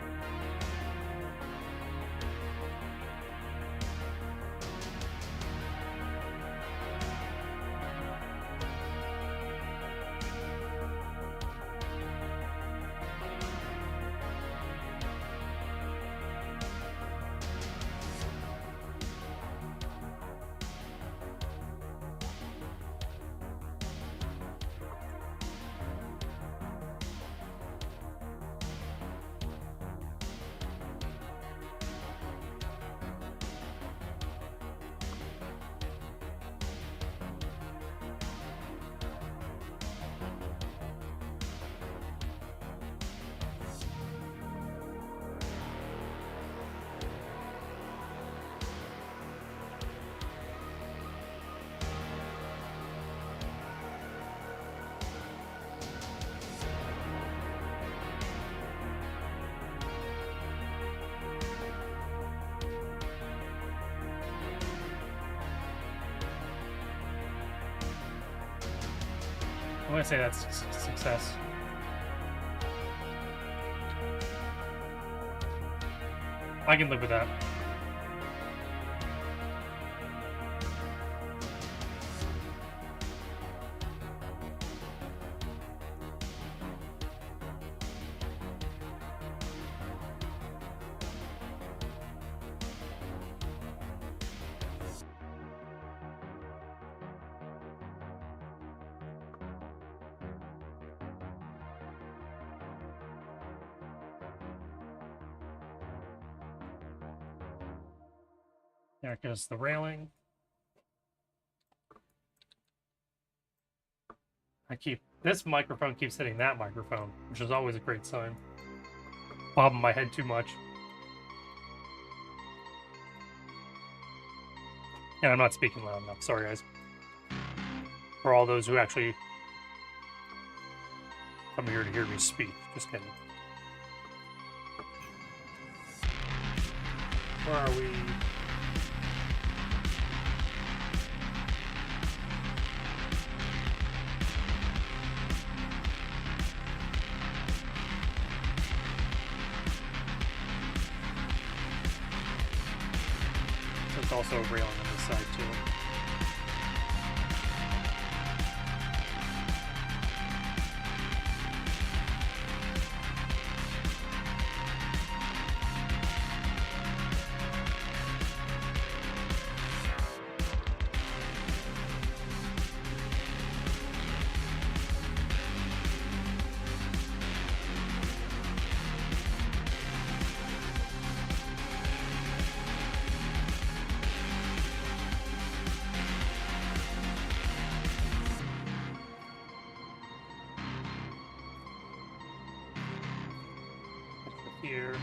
I'm gonna say that's success. I can live with that. There goes the railing. This microphone keeps hitting that microphone, which is always a great sign. Bobbing my head too much. And I'm not speaking loud enough. Sorry, guys. For all those who actually come here to hear me speak. Just kidding. Where are we? There's also a railing on this side too. Here.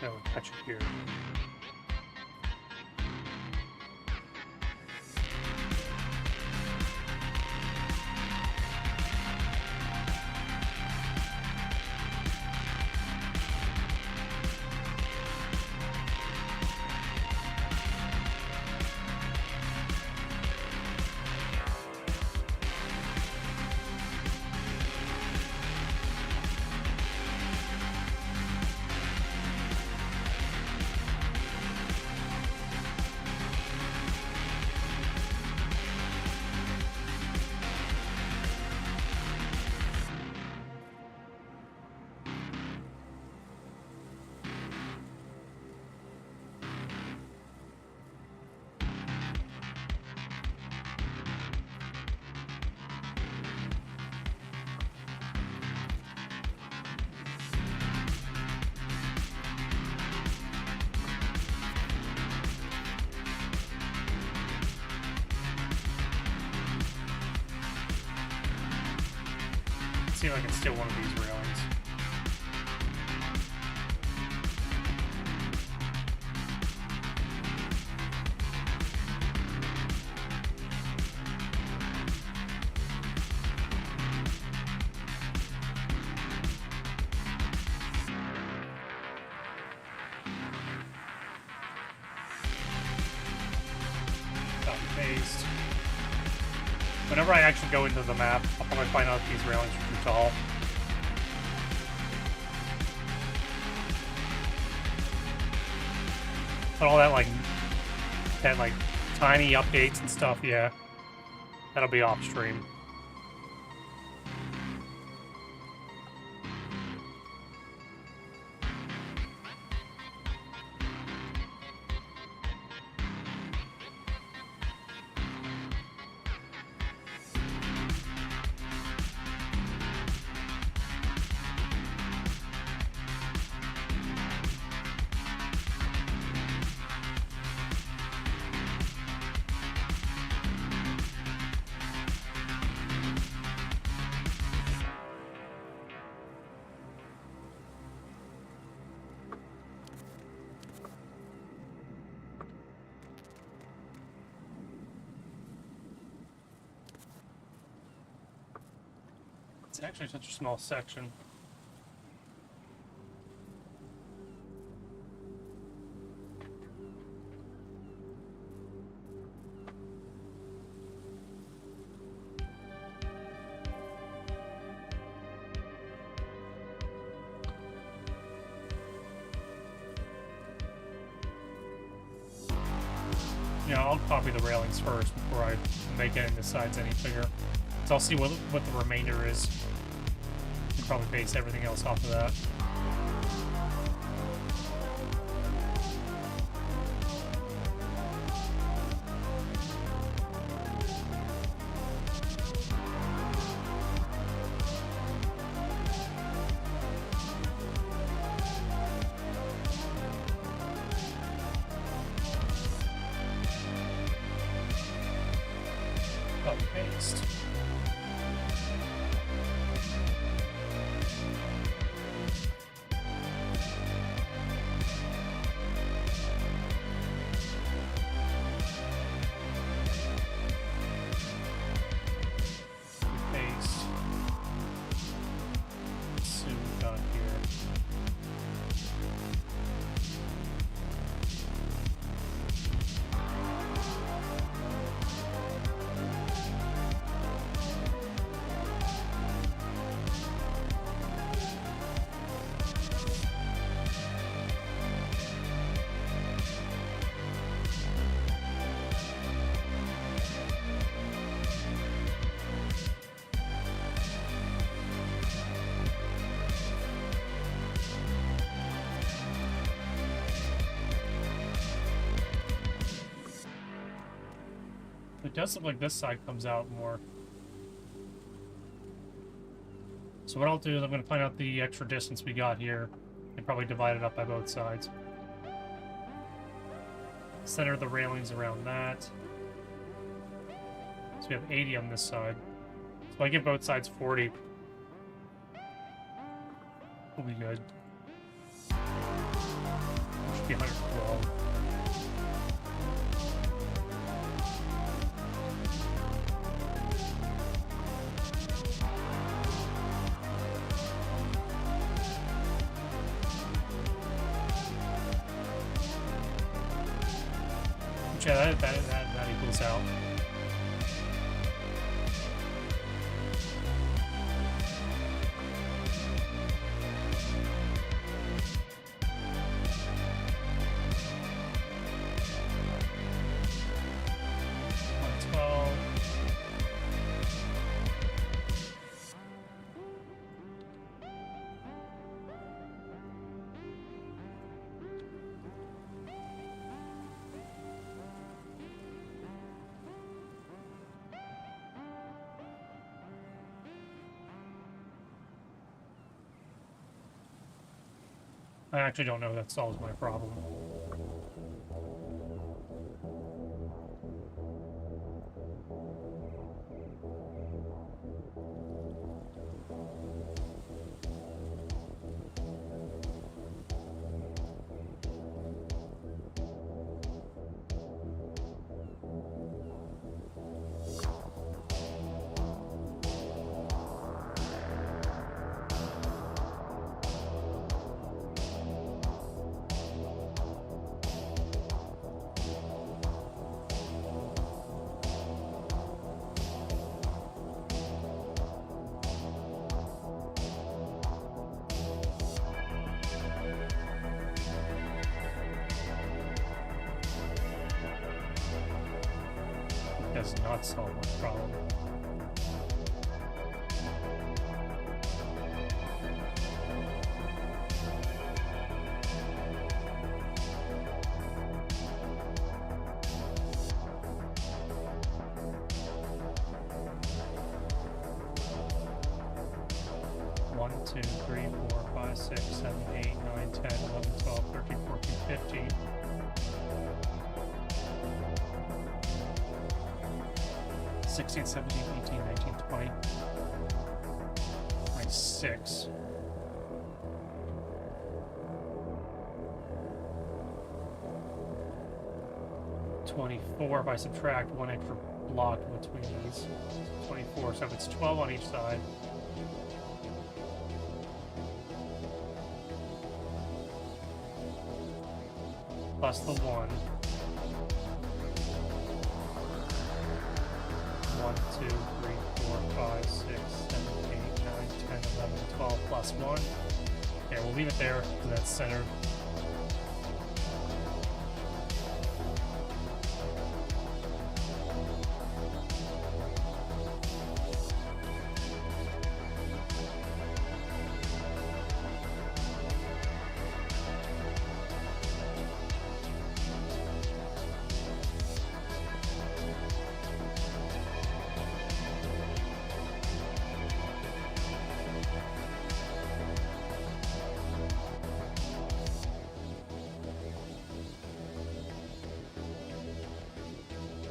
No, touch it here. See if I can steal one of these railings. Copy paste. Whenever I actually go into the map, I'll probably find out these railings are too tall. But all that like tiny updates and stuff, yeah, that'll be off stream. It's actually such a small section. Yeah, I'll copy the railings first before I make any of the sides any bigger. So I'll see what the remainder is. And probably base everything else off of that. Copy paste. Paste. See what we got here. It does look like this side comes out more. So what I'll do is I'm going to find out the extra distance we got here and probably divide it up by both sides. Center the railings around that. So we have 80 on this side. So I give both sides 40. We'll be good. Should be 112. Yeah, that equals out. I actually don't know if that solves my problem. does not solve my problem. One, 2, 3, 4, 5, 6, 7, 8, 9, 10, 11, 12, 13, 14, 15. 16, 17, 18, 19, 20. 26. If I subtract one extra block between these. 24, so if it's 12 on each side. Plus the 1. 1, 2, 3, 4, 5, 6, 7, 8, 9, 10, 11, 12, plus 1. Okay, we'll leave it there because that's centered.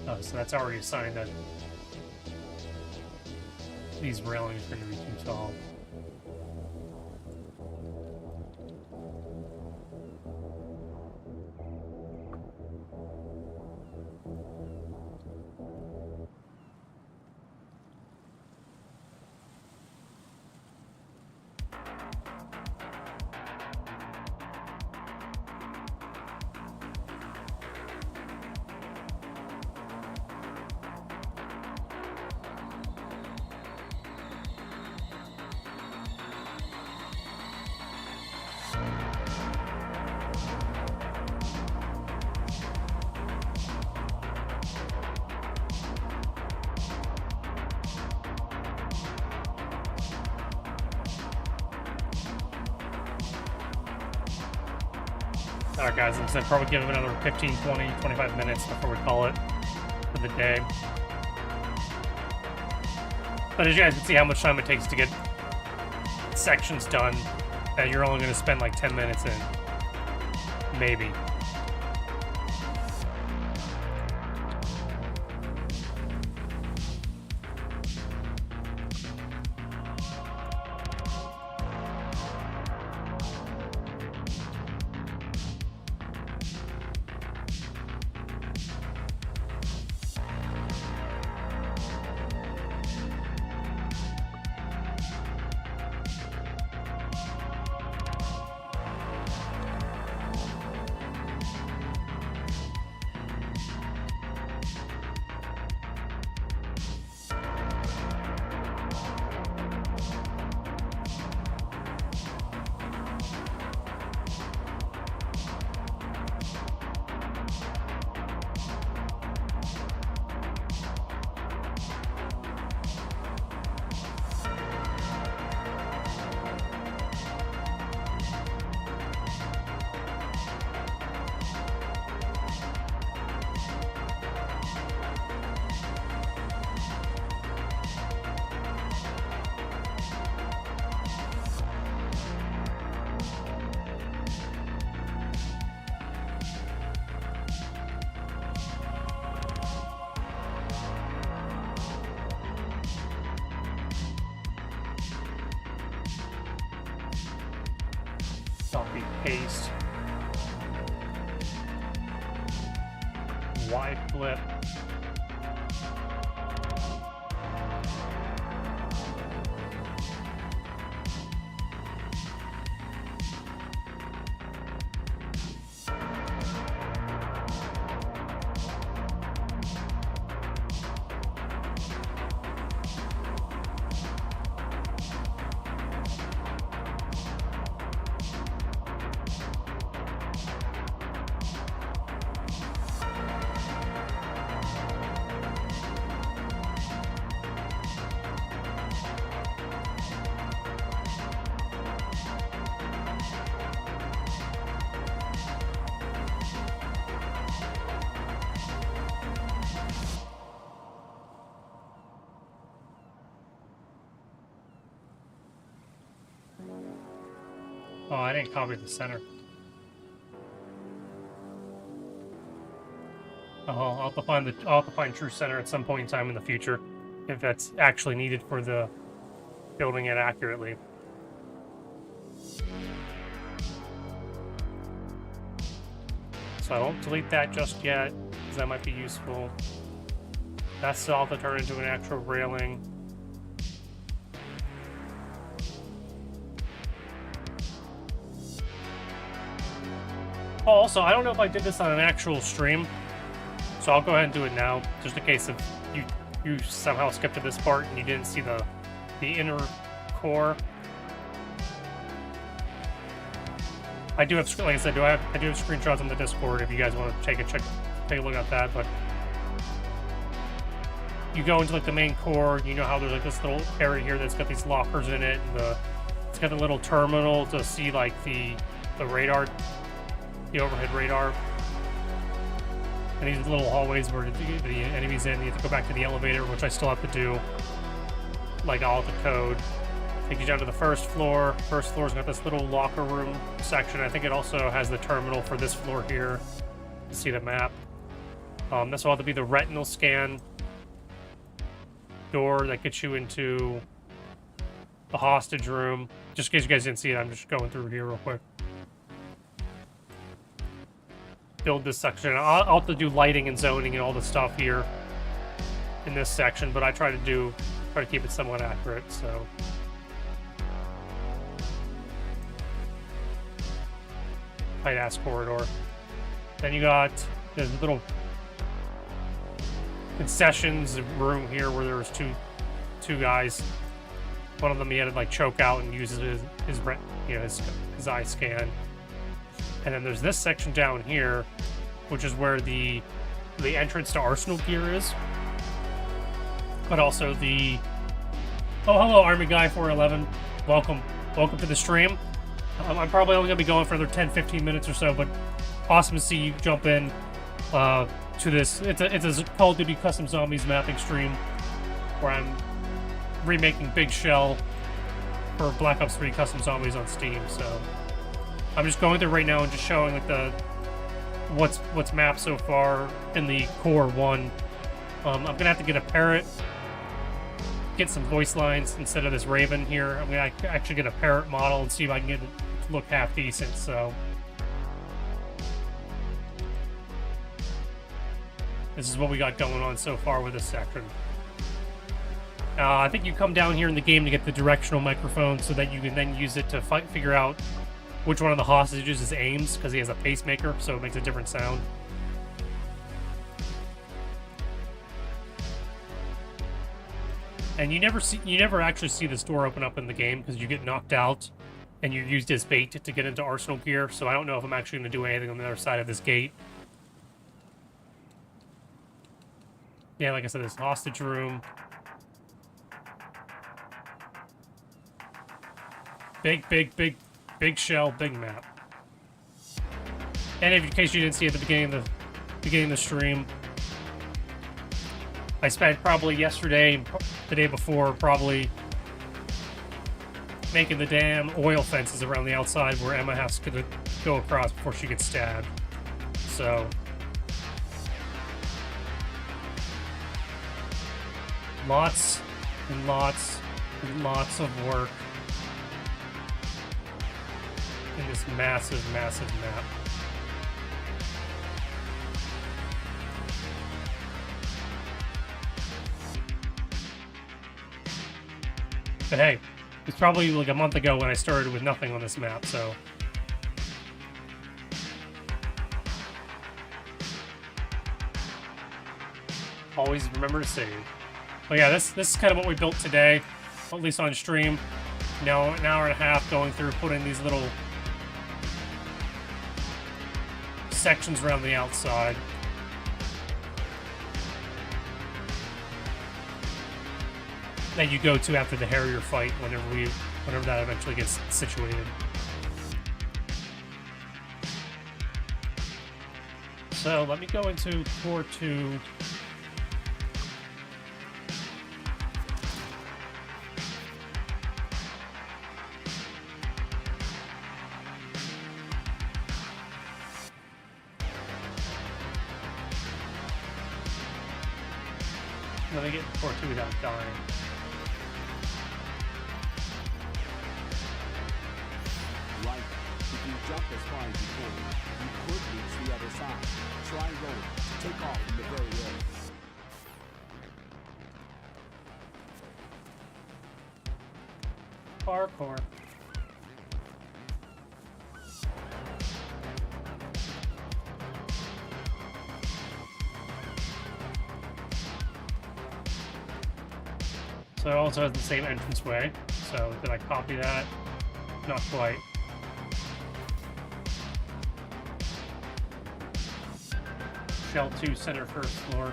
Oh, so that's already assigned that these railings are going to be too tall. Alright guys, I'm going to probably give them another 15, 20, 25 minutes before we call it for the day. But as you guys can see how much time it takes to get sections done, and you're only going to spend like 10 minutes in. Maybe. Copy, paste. Wide flip. Oh, I didn't copy the center. Oh, I'll have to find true center at some point in time in the future, if that's actually needed for the building it accurately. So I won't delete that just yet, because that might be useful. That's still have to turn into an actual railing. Oh, also, I don't know if I did this on an actual stream, so I'll go ahead and do it now, just in case if you somehow skipped to this part and you didn't see the inner core. I do have, like I said, I do have screenshots on the Discord if you guys want to take a look at that. But you go into like the main core, you know how there's like this little area here that's got these lockers in it, and it's got a little terminal to see like the radar, the overhead radar, and these little hallways where the enemies in. You have to go back to the elevator, which I still have to do, like all the code. Take you down to the first floor. First floor's got this little locker room section. I think it also has the terminal for this floor here. You see the map. This will have to be the retinal scan door that gets you into the hostage room. Just in case you guys didn't see it, I'm just going through here real quick. Build this section. I'll have to do lighting and zoning and all the stuff here in this section, but I try to keep it somewhat accurate, so. Tight ass corridor. Then you got this little concessions room here where there was two guys. One of them he had to like choke out and uses his eye scan. And then there's this section down here, which is where the entrance to Arsenal gear is. But also the oh, hello Army Guy 411. Welcome to the stream. I'm probably only going to be going for another 10-15 minutes or so, but awesome to see you jump in to this. It's a Call of Duty Custom Zombies mapping stream where I'm remaking Big Shell for Black Ops 3 Custom Zombies on Steam. So I'm just going through right now and just showing like what's mapped so far in the core 1. I'm going to have to get a parrot, get some voice lines instead of this raven here. I'm going to actually get a parrot model and see if I can get it to look half decent, so. This is what we got going on so far with this section. I think you come down here in the game to get the directional microphone so that you can then use it to figure out which one of the hostages is Ames, because he has a pacemaker, so it makes a different sound. And you never actually see this door open up in the game because you get knocked out and you're used as bait to get into Arsenal gear, so I don't know if I'm actually going to do anything on the other side of this gate. Yeah, like I said, this hostage room. Big shell, big map. And in case you didn't see at the beginning of the stream, I spent probably yesterday and the day before probably making the damn oil fences around the outside where Emma has to go across before she gets stabbed. So lots and lots and lots of work in this massive map. But hey, it's probably like a month ago when I started with nothing on this map, so. Always remember to save. But yeah, this is kind of what we built today, at least on stream. Now, an hour and a half going through putting these little sections around the outside. That you go to after the Harrier fight whenever that eventually gets situated. So let me go into Core 2. Let me get core 2 without dying. Right. If you jump as far as you can, you could reach the other side. Try rolling to take off from the very edge. Parkour. So it also has the same entranceway. So did I copy that? Not quite. Shell 2, center first floor.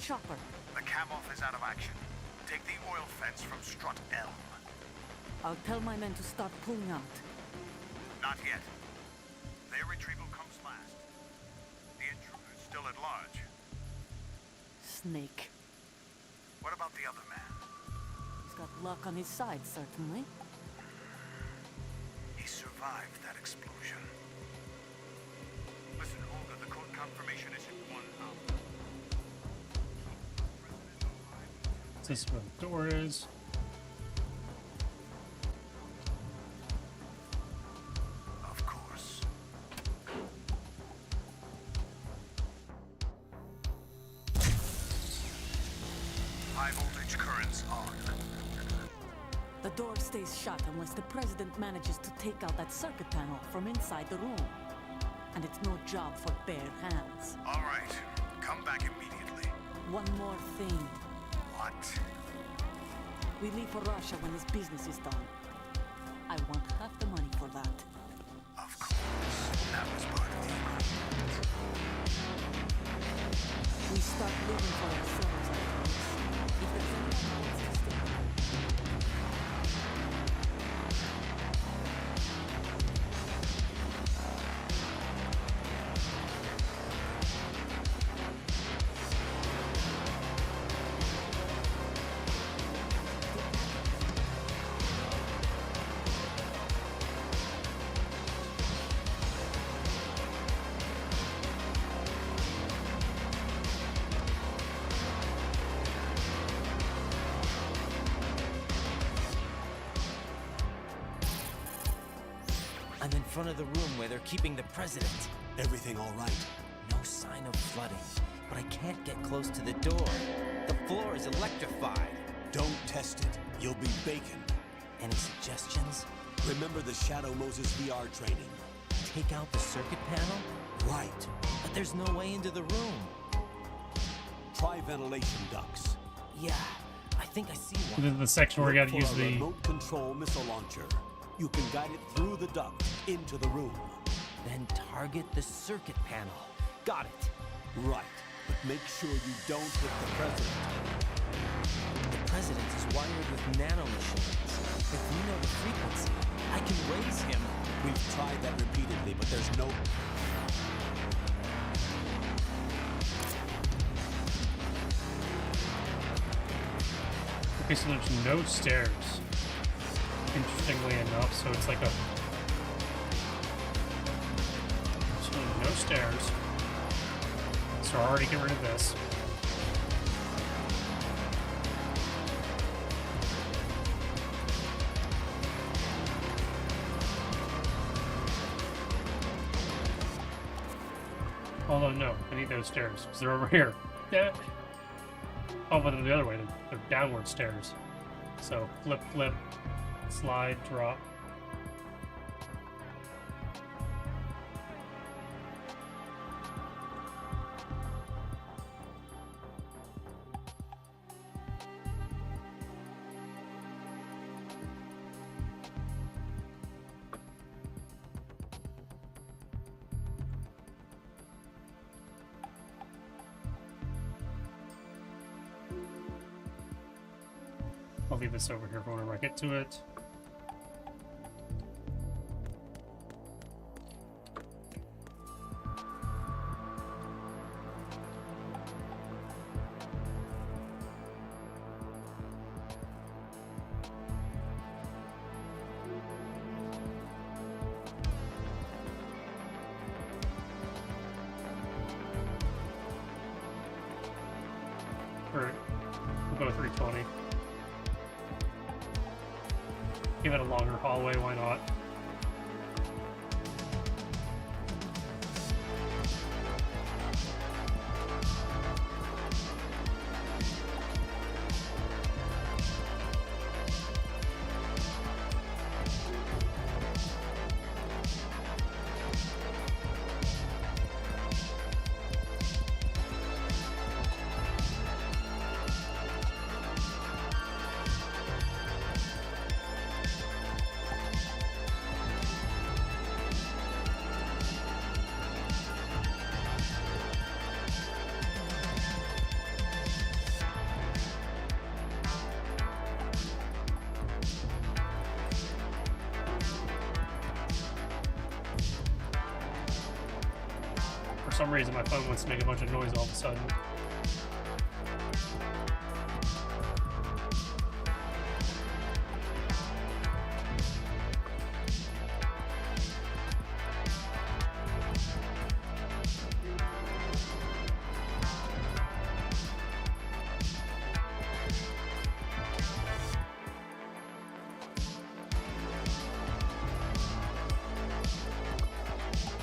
Chopper. The cam-off is out of action. Take the oil fence from strut L. I'll tell my men to start pulling out. Not yet. Their retrieval comes last. The intruder's still at large. Snake. What about the other man? He's got luck on his side, certainly. He survived that explosion. Listen, Olga, the code confirmation is in 1 hour. This is where the door is. Of course. High voltage currents on. The door stays shut unless the president manages to take out that circuit panel from inside the room. And it's no job for bare hands. All right. Come back immediately. One more thing. What? We leave for Russia when this business is done. I want half the money for that. Of course. That was part of the agreement. We start living for ourselves after this. If there's anyone who wants to stay. I'm in front of the room where they're keeping the president. Everything all right? No sign of flooding, but I can't get close to the door. The floor is electrified. Don't test it. You'll be bacon. Any suggestions? Remember the Shadow Moses VR training? Take out the circuit panel? Right. But there's no way into the room. Try ventilation ducts. Yeah, I think I see This one. is the section where we Look gotta use for a the... remote control missile launcher. You can guide it through the duct into the room. Then target the circuit panel. Got it. Right. But make sure you don't hit the president. The president is wired with nanomachines. If we know the frequency, I can raise him. We've tried that repeatedly, but there's no... Okay, so there's no stairs. Interestingly enough, so it's like a... So no stairs. So I already get rid of this. Although, no, I need those stairs, because they're over here. Yeah. Oh, but they're the other way. They're downward stairs. So, flip, flip, slide, drop. I'll leave this over here for whenever I get to it. Or we'll go 320. Give it a longer hallway, why not? For some reason, my phone wants to make a bunch of noise all of a sudden.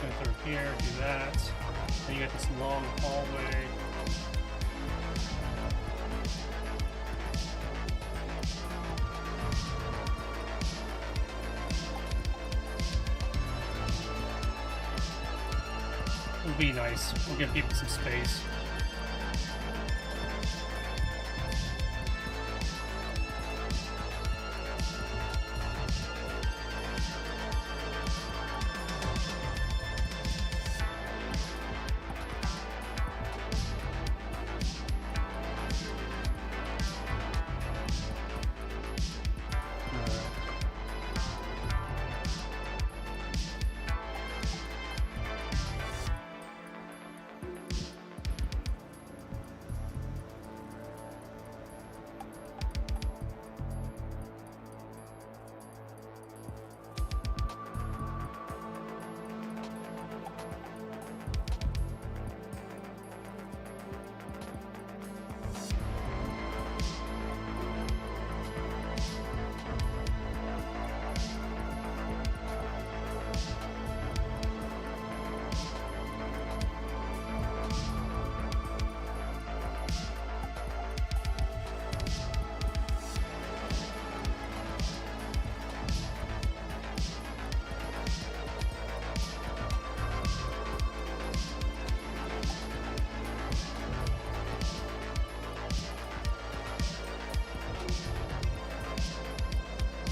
Go through here, do that. Then you got this long hallway. It'll be nice. We'll give people some space.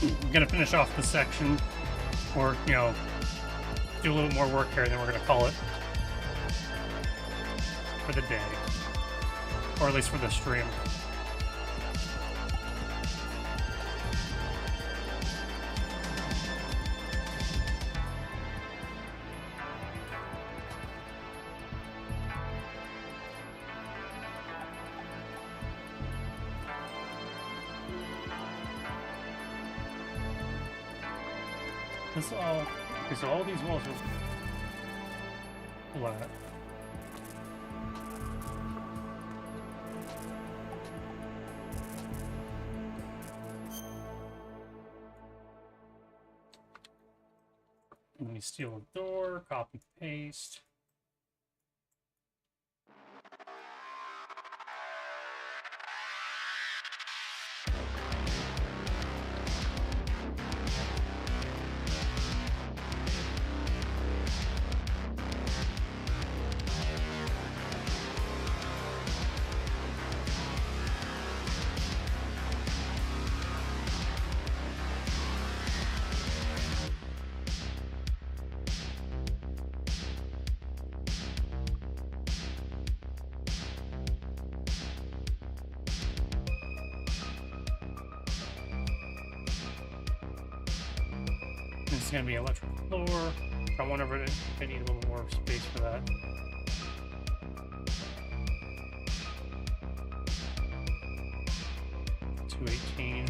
I'm gonna finish off this section, or, you know, do a little more work here, and then we're gonna call it for the day. Or at least for the stream. This all, okay, so all these walls are flat. Let me steal a door, copy, paste. This is going to be electric floor. I wonder if I need a little more space for that. $218.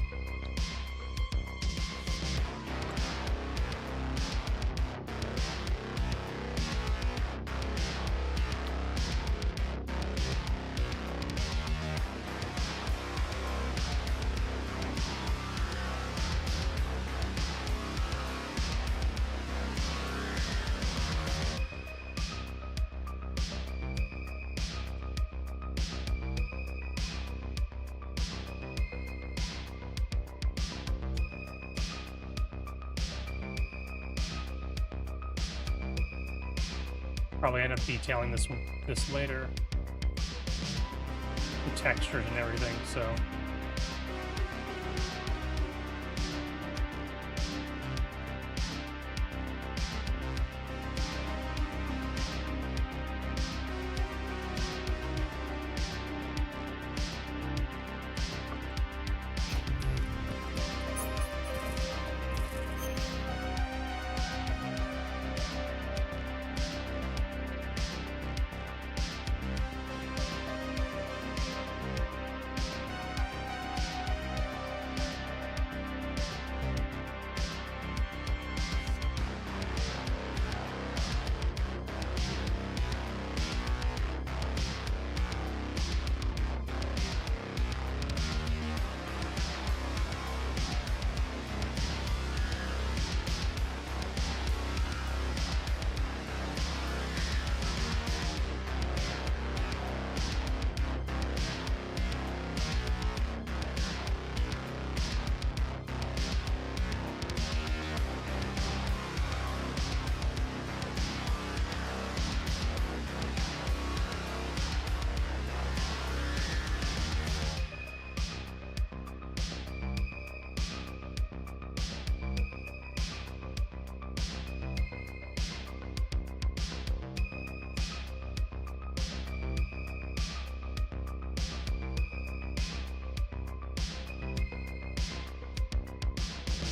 Probably end up detailing this later. The textures and everything, so.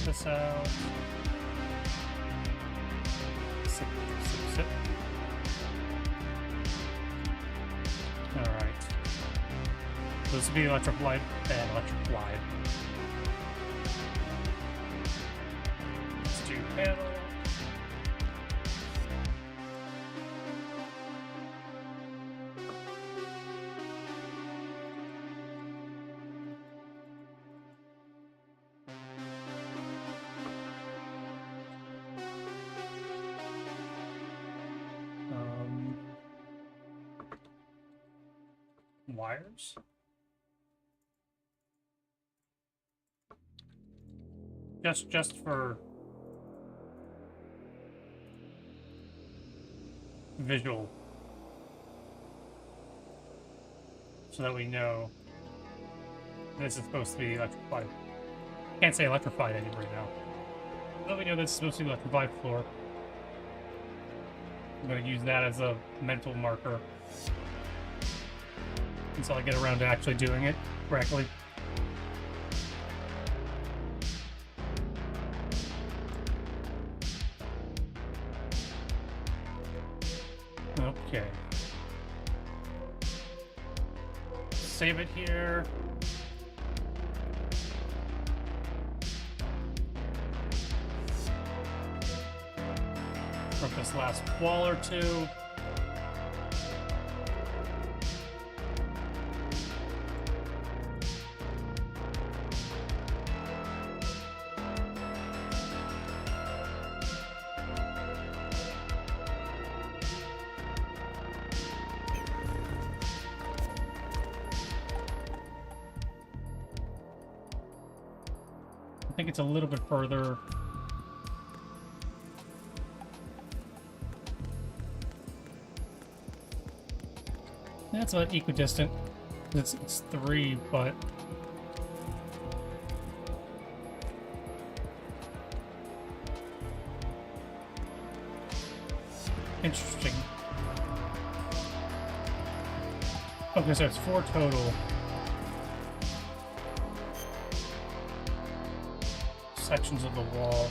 This out. Sip. Alright. This would be electric light and electric light. Let's do panel. Wires. Just for visual, so that we know this is supposed to be electrified. Can't say electrified any right now. So that we know this is supposed to be electrified floor. I'm going to use that as a mental marker until I get around to actually doing it correctly. Okay. Save it here. Broke this last wall or two. I think it's a little bit further. That's about equidistant. It's 3, but interesting. Okay, so it's 4 total. Sections of the wall.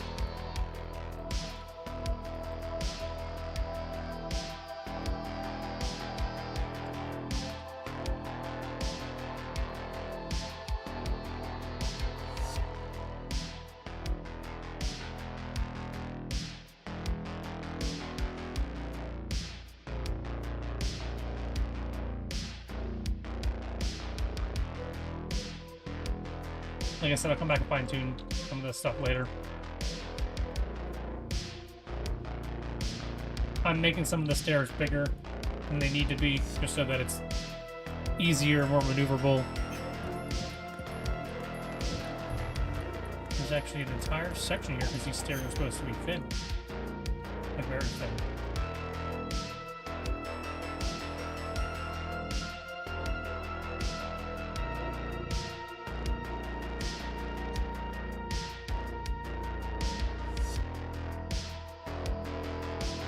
Like I said, I'll come back and fine-tune some of this stuff later. I'm making some of the stairs bigger than they need to be, just so that it's easier, more maneuverable. There's actually an entire section here because these stairs are supposed to be thin. Like very thin.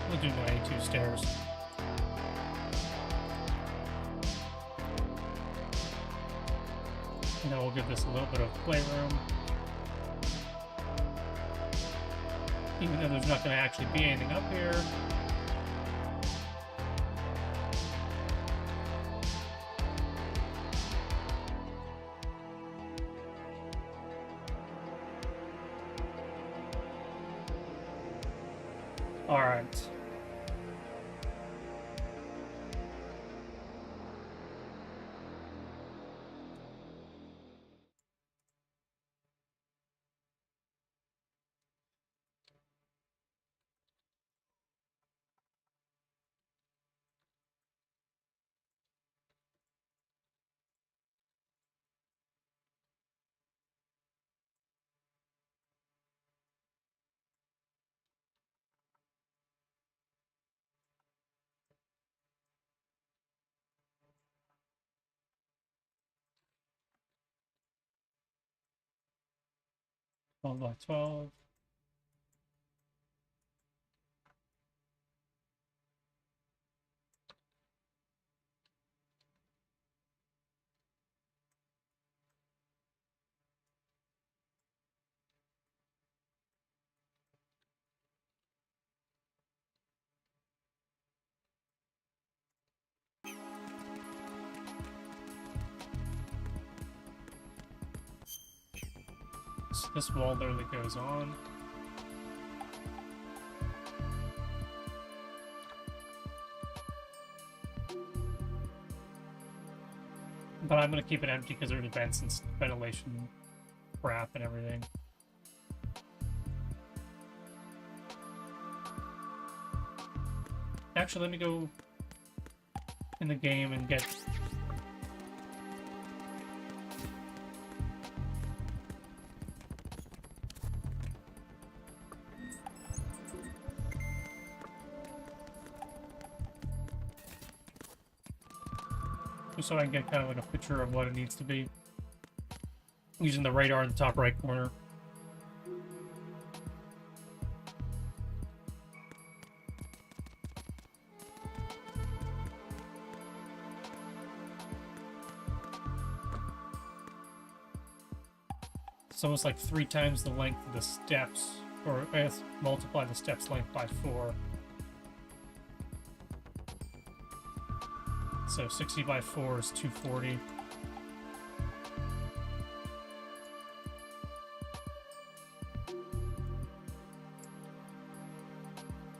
We'll do 92 stairs. And then we'll give this a little bit of playroom. Even though there's not going to actually be anything up here. All right. Twelve by 12. So this wall literally goes on. But I'm going to keep it empty because there's vents and ventilation crap and everything. Actually, let me go in the game and get... just so I can get kind of like a picture of what it needs to be. Using the radar in the top right corner. It's almost like 3 times the length of the steps, or I guess multiply the steps length by 4. So 60 by 4 is 240.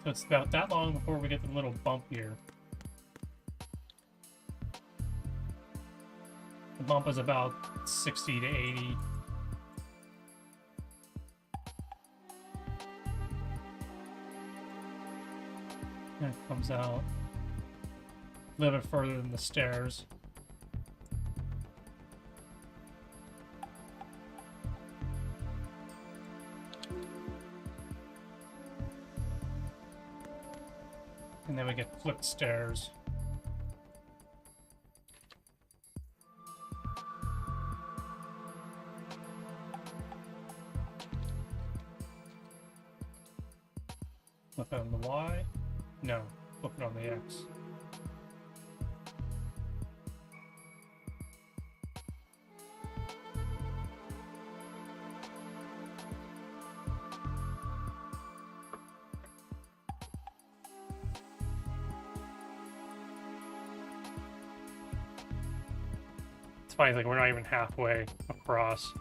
So it's about that long before we get the little bump here. The bump is about 60 to 80. And it comes out a little bit further than the stairs. And then we get flipped stairs. Flip it on the Y? No, flip it on the X. It's funny, like we're not even halfway across.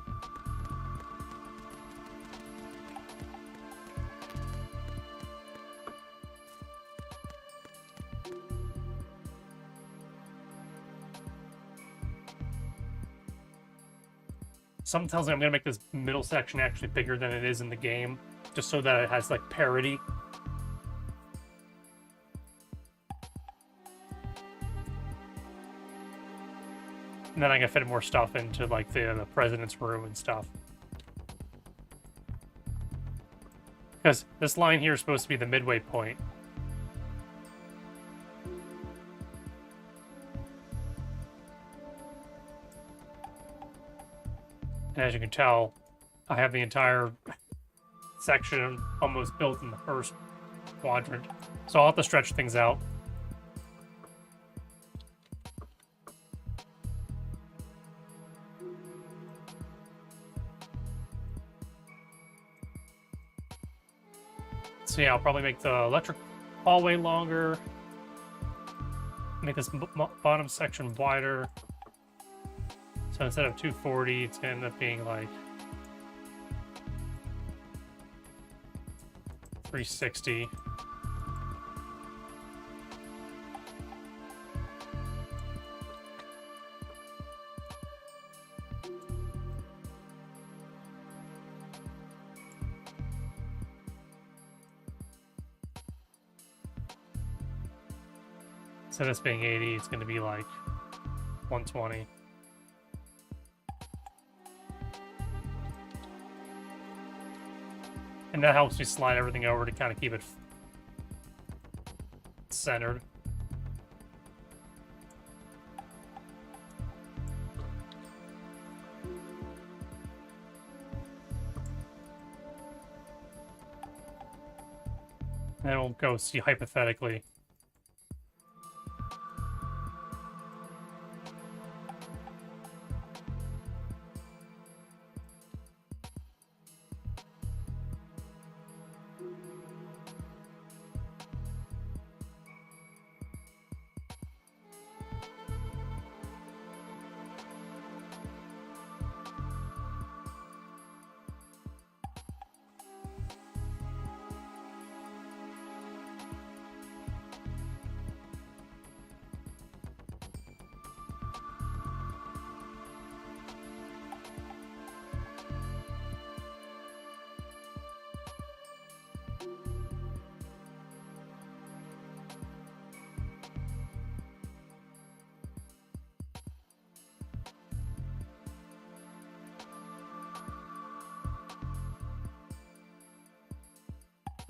Something tells me I'm gonna make this middle section actually bigger than it is in the game, just so that it has like parity. And then I can fit more stuff into like the president's room and stuff. Because this line here is supposed to be the midway point. And as you can tell, I have the entire section almost built in the first quadrant. So I'll have to stretch things out. So yeah, I'll probably make the electric hallway longer. Make this bottom section wider. So instead of 240, it's gonna end up being like 360. Instead of this being 80, it's going to be like 120. And that helps me slide everything over to kind of keep it centered. And we'll go see hypothetically.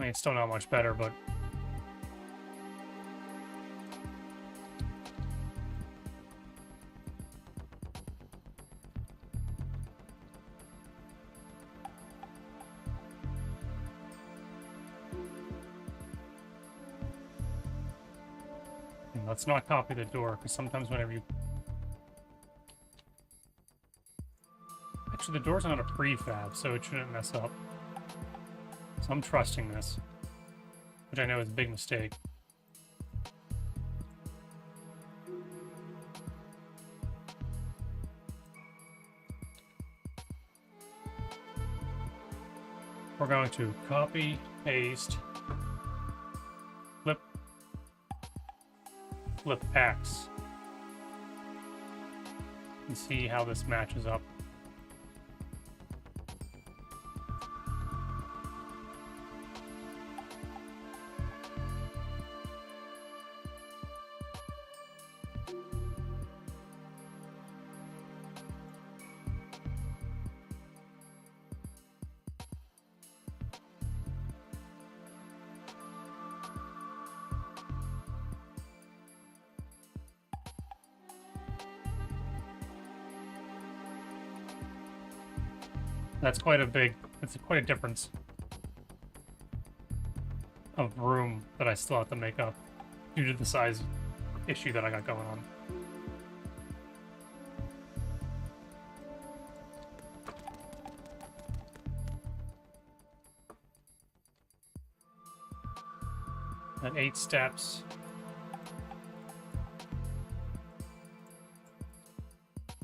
I mean, it's still not much better, but... And let's not copy the door, because sometimes whenever you... Actually, the door's not a prefab, so it shouldn't mess up. So I'm trusting this, which I know is a big mistake. We're going to copy, paste, flip X, and see how this matches up. That's quite a big, it's quite a difference of room that I still have to make up due to the size issue that I got going on. And 8 steps.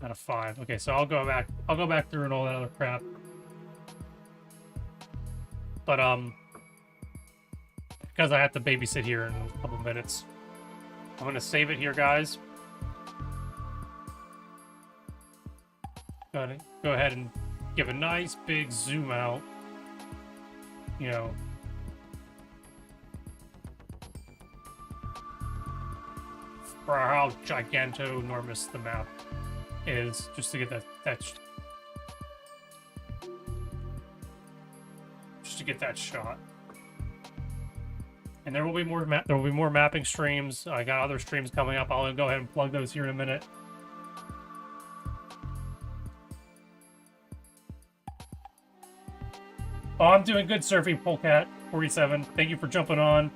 Out of 5. Okay, so I'll go back through and all that other crap. But because I have to babysit here in a couple minutes, I'm gonna save it here, guys. Go ahead and give a nice big zoom out, you know, for how giganto-enormous the map is, just to get that shot. And there will be more mapping streams. I got other streams coming up. I'll go ahead and plug those here in a minute. Oh, I'm doing good, Surfing Polecat 47. Thank you for jumping on.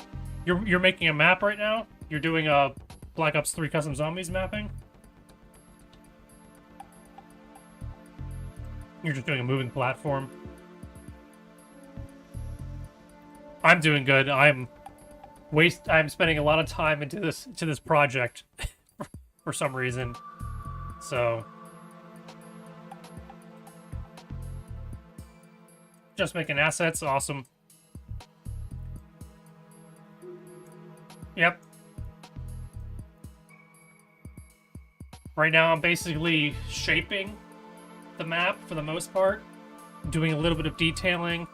You're making a map right now? You're doing a Black Ops 3 Custom Zombies mapping? You're just doing a moving platform. I'm doing good. I'm spending a lot of time into this project for some reason. So just making assets, awesome. Yep. Right now I'm basically shaping the map for the most part, doing a little bit of detailing.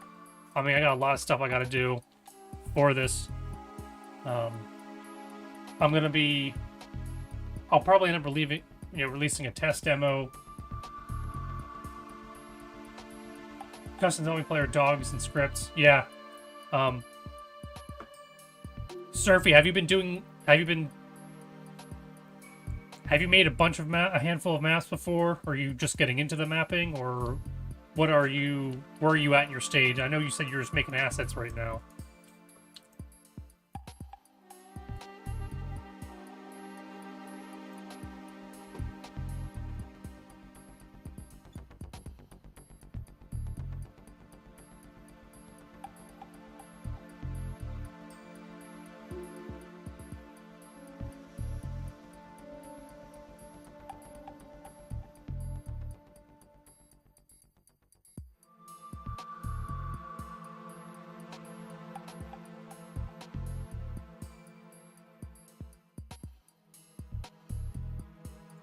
I mean, I got a lot of stuff I gotta do for this. I'll probably end up releasing a test demo. Custom zombie player dogs and scripts. Yeah. Surfy, have you made a handful of maps before? Or are you just getting into the mapping, or where are you at in your stage? I know you said you're just making assets right now.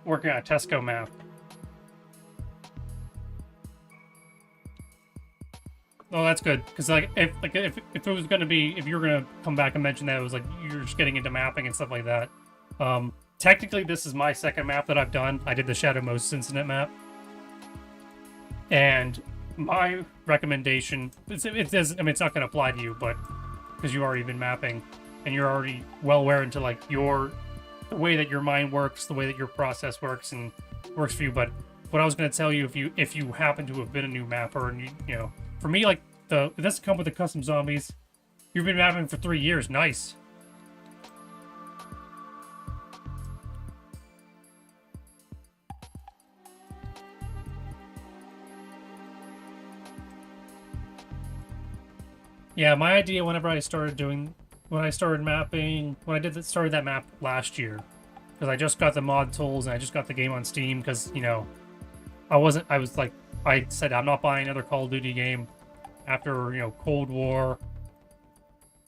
Working on a Tesco map. Oh, that's good, because if it was gonna be, if you were gonna come back and mention that it was like you're just getting into mapping and stuff like that. Technically, this is my second map that I've done. I did the Shadow Moses incident map, and my recommendation it's not gonna apply to you, but because you've already been mapping and you're already well aware into like the way that your mind works, the way that your process works and works for you. But what I was going to tell you, if you happen to have been a new mapper, and you know, for me, like it doesn't come with the Custom Zombies. You've been mapping for 3 years, nice. Yeah, my idea whenever I started mapping, started that map last year, because I just got the mod tools and I just got the game on Steam, because, you know, I said I'm not buying another Call of Duty game after, you know, Cold War,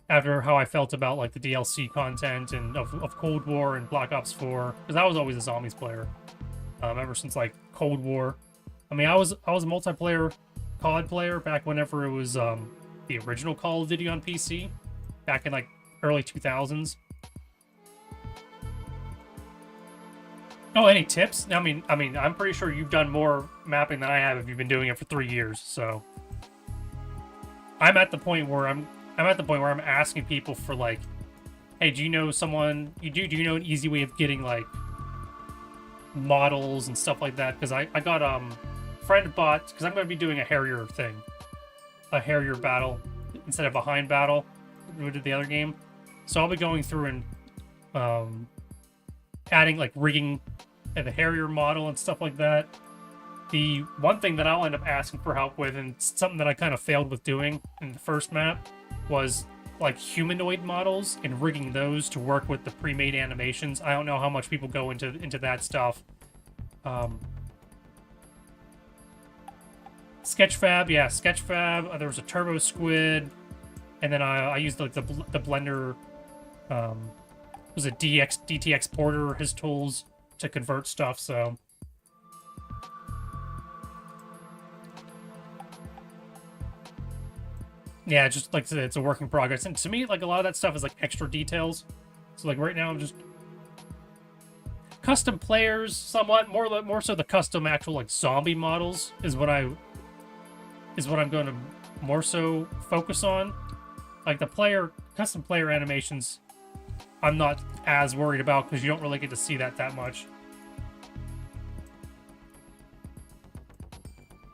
after how I felt about like the DLC content and of Cold War and Black Ops 4, because I was always a zombies player, ever since like Cold War. I mean, I was a multiplayer COD player back whenever it was the original Call of Duty on PC. Back in like early 2000s. Oh, any tips? I mean, I'm pretty sure you've done more mapping than I have if you've been doing it for 3 years. So I'm at the point where I'm asking people for like, hey, do you know someone? Do you know an easy way of getting like models and stuff like that? Because I got friend bought, because I'm going to be doing a Harrier thing, a Harrier battle instead of a Hind battle. We did the other game, so I'll be going through and adding like rigging and the Harrier model and stuff like that. The one thing that I'll end up asking for help with, and something that I kind of failed with doing in the first map, was like humanoid models and rigging those to work with the pre-made animations. I don't know how much people go into that stuff. Sketchfab, yeah, Sketchfab. There was a Turbo Squid. And then I used like the Blender, was it DT Exporter, his tools to convert stuff. So Yeah, just like I said, it's a work in progress. And to me, like a lot of that stuff is like extra details. So like right now I'm just custom players somewhat, more so the custom actual like zombie models is what I'm going to more so focus on. Like the custom player animations I'm not as worried about because you don't really get to see that much.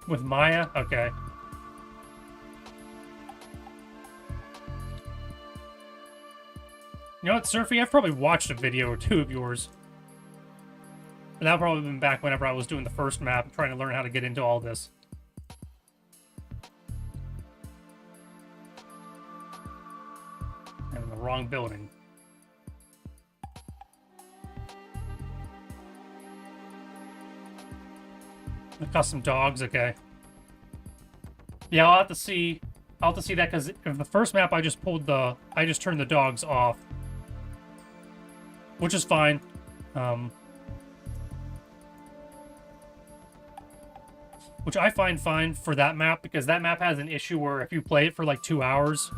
With Maya? Okay. You know what, Surfy? I've probably watched a video or two of yours. And that probably been back whenever I was doing the first map, trying to learn how to get into all this. I'm in the wrong building. The custom dogs, okay. Yeah, I'll have to see that because if the first map I just turned the dogs off. Which is fine. Which I find fine for that map, because that map has an issue where if you play it for like 2 hours,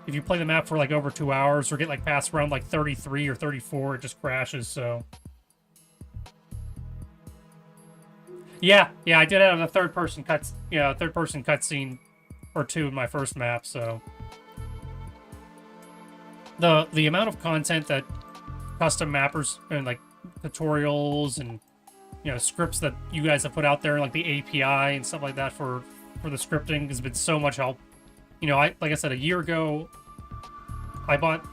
if you play the map for like over 2 hours or get like past around like 33 or 34, it just crashes, so. Yeah, I did have a third-person cutscene or two in my first map, so. The amount of content that custom mappers and like tutorials and scripts that you guys have put out there, like the API and stuff like that for the scripting has been so much help. Like I said, a year ago, I bought.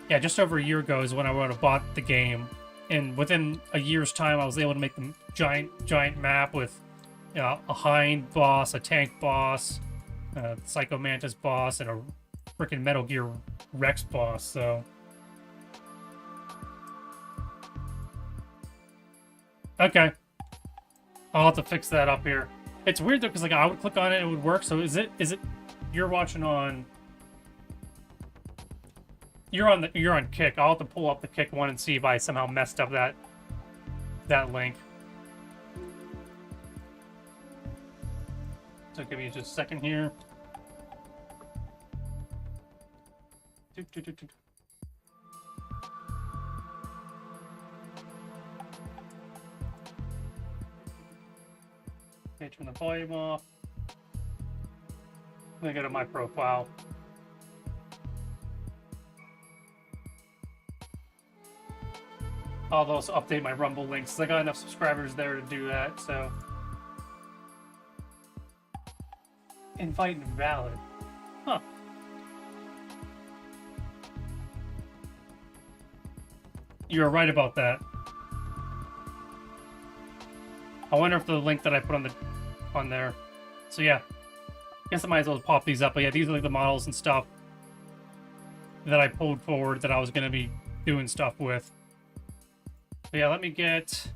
Yeah, just over a year ago is when I would have bought the game, and within a year's time, I was able to make the giant map with a Hind boss, a tank boss, a Psycho Mantis boss, and a freaking Metal Gear Rex boss. So. Okay. I'll have to fix that up here. It's weird though, because like I would click on it and it would work. So is it you're watching on you're on Kick. I'll have to pull up the Kick one and see if I somehow messed up that link. So give me just a second here. Okay, turn the volume off. Let me go to my profile. I'll also update my Rumble links. I got enough subscribers there to do that, so. Invite invalid. Huh. You're right about that. I wonder if the link that I put on there. So yeah, I guess I might as well pop these up. But yeah, these are like the models and stuff that I pulled forward that I was gonna be doing stuff with. But yeah, let me get.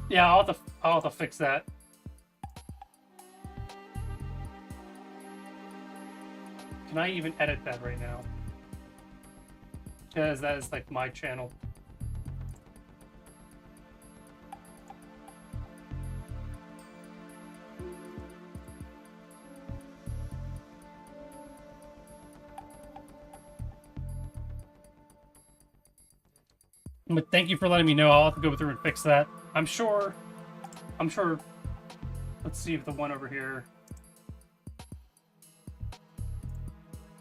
Yeah, I'll have to fix that. Can I even edit that right now? Because that is like my channel. But thank you for letting me know. I'll have to go through and fix that. I'm sure. Let's see if the one over here.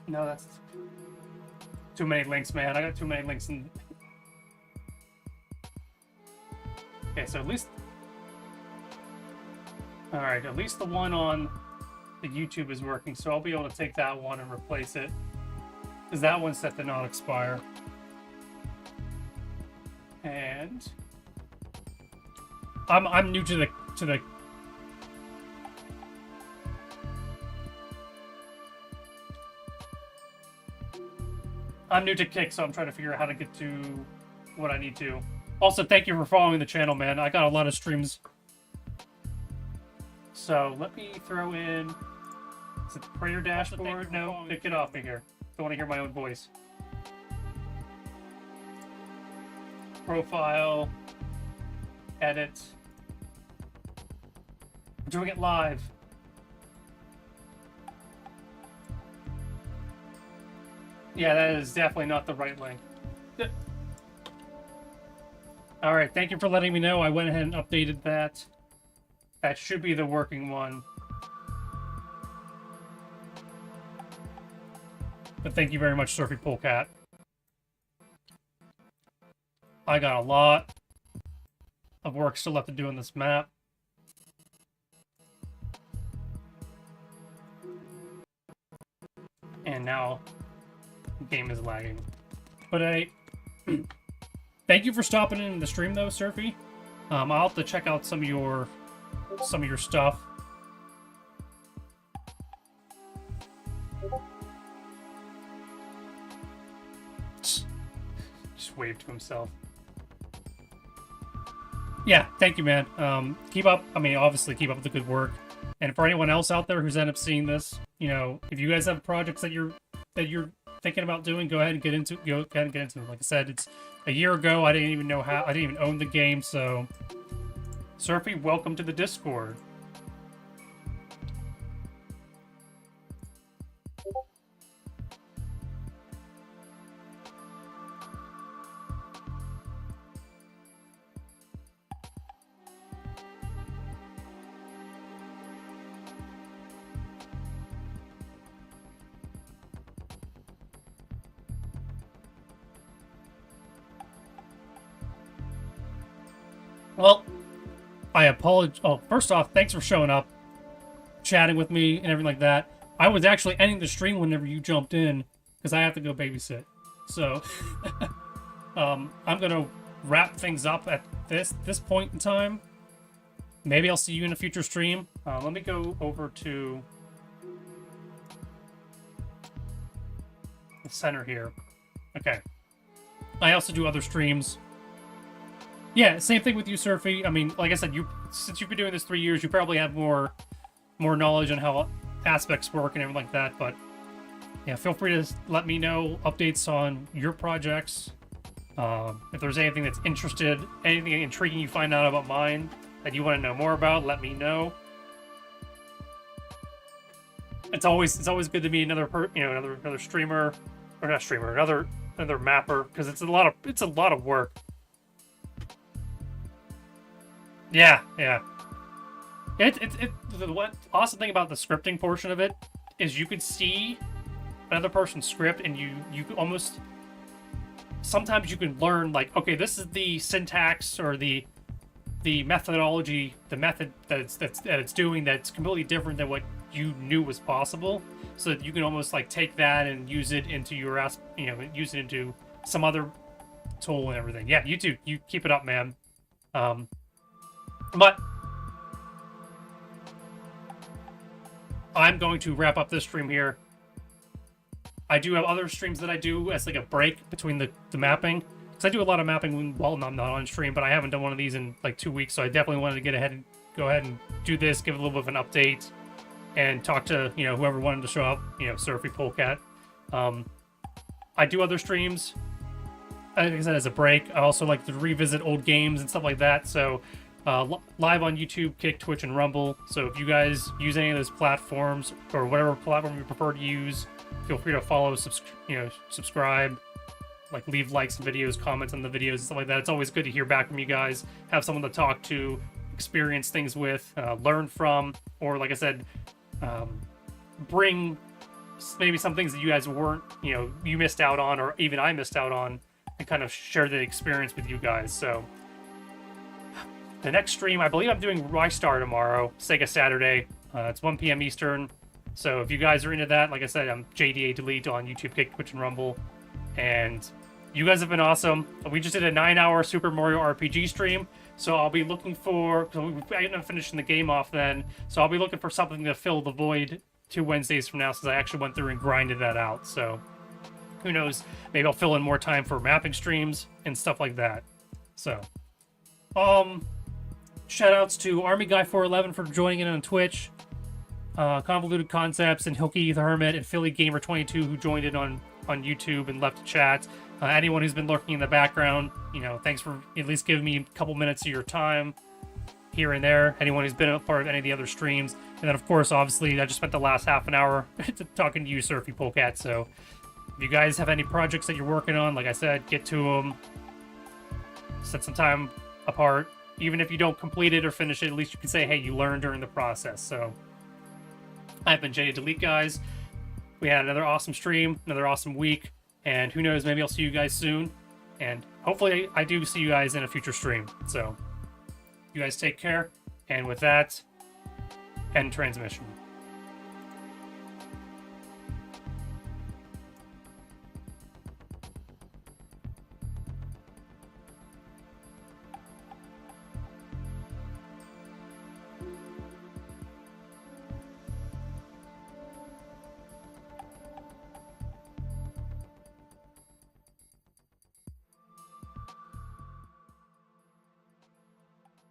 No, that's too many links, man. I got too many links in. Okay, so at least. All right, at least the one on the YouTube is working, so I'll be able to take that one and replace it, because that one's set to not expire. And I'm new to the I'm new to Kick, so I'm trying to figure out how to get to what I need to. Also, thank you for following the channel, man. I got a lot of streams. So let me throw in. Is it the prayer dashboard? No, pick it off of here. Don't want to hear my own voice. Profile, edit, We're doing it live. Yeah, that is definitely not the right link. Alright, thank you for letting me know. I went ahead and updated that. That should be the working one. But thank you very much, Surfy Polecat. I got a lot of work still left to do on this map. And now the game is lagging. But thank you for stopping in the stream though, Surfy. I'll have to check out some of your stuff. Just waved to himself. Yeah, thank you, man. Keep up. I mean, obviously, keep up with the good work. And for anyone else out there who's ended up seeing this, you know, if you guys have projects that you're thinking about doing, go ahead and get into them. Like I said, it's a year ago. I didn't even know how. I didn't even own the game. So, Surfy, welcome to the Discord. Well, I apologize. Oh, first off, thanks for showing up, chatting with me, and everything like that. I was actually ending the stream whenever you jumped in, because I have to go babysit. So, I'm gonna wrap things up at this point in time. Maybe I'll see you in a future stream. Let me go over to the center here. Okay. I also do other streams. Yeah, same thing with you, Surfy. I mean, like I said, since you've been doing this 3 years, you probably have more knowledge on how aspects work and everything like that. But yeah, feel free to let me know updates on your projects. If there's anything that's anything intriguing you find out about mine that you want to know more about, let me know. It's always good to meet another streamer, or not streamer, another mapper, because it's a lot of work. Yeah. The awesome thing about the scripting portion of it is you could see another person's script, and you almost sometimes you can learn, like, okay, this is the syntax or the methodology, the method that it's doing that's completely different than what you knew was possible. So that you can almost like take that and use it into use it into some other tool and everything. Yeah, you too. You keep it up, man. But I'm going to wrap up this stream here. I do have other streams that I do as like a break between the mapping. Because I do a lot of mapping while I'm not on stream, but I haven't done one of these in like 2 weeks, so I definitely wanted to go ahead and do this, give a little bit of an update, and talk to, whoever wanted to show up, Surfy Polecat. I do other streams, like I said, as a break. I also like to revisit old games and stuff like that, so live on YouTube, Kick, Twitch, and Rumble. So if you guys use any of those platforms, or whatever platform you prefer to use, feel free to follow, subscribe, like leave likes and videos, comments on the videos and stuff like that. It's always good to hear back from you guys, have someone to talk to, experience things with, learn from, or like I said, bring maybe some things that you guys weren't, you missed out on, or even I missed out on, and kind of share the experience with you guys. So the next stream, I believe I'm doing Rystar tomorrow, Sega Saturday. It's 1 p.m. Eastern. So if you guys are into that, like I said, I'm JDA Delete on YouTube, Kick, Twitch, and Rumble. And you guys have been awesome. We just did a 9-hour Super Mario RPG stream. So I'll be looking for... I ended up finishing the game off then. So I'll be looking for something to fill the void 2 Wednesdays from now, since I actually went through and grinded that out. So who knows? Maybe I'll fill in more time for mapping streams and stuff like that. So... Shoutouts to ArmyGuy411 for joining in on Twitch, Convoluted Concepts, and Hilky the Hermit, and Philly Gamer22 who joined in on YouTube and left a chat. Anyone who's been lurking in the background, thanks for at least giving me a couple minutes of your time. here and there, anyone who's been a part of any of the other streams. And then, of course, obviously, I just spent the last half an hour talking to you, Surfy Polecat. So if you guys have any projects that you're working on, like I said, get to them. Set some time apart. Even if you don't complete it or finish it, at least you can say, hey, you learned during the process. So I've been Jay Delete, guys. We had another awesome stream, another awesome week. And who knows, maybe I'll see you guys soon. And hopefully I do see you guys in a future stream. So you guys take care. And with that, end transmission.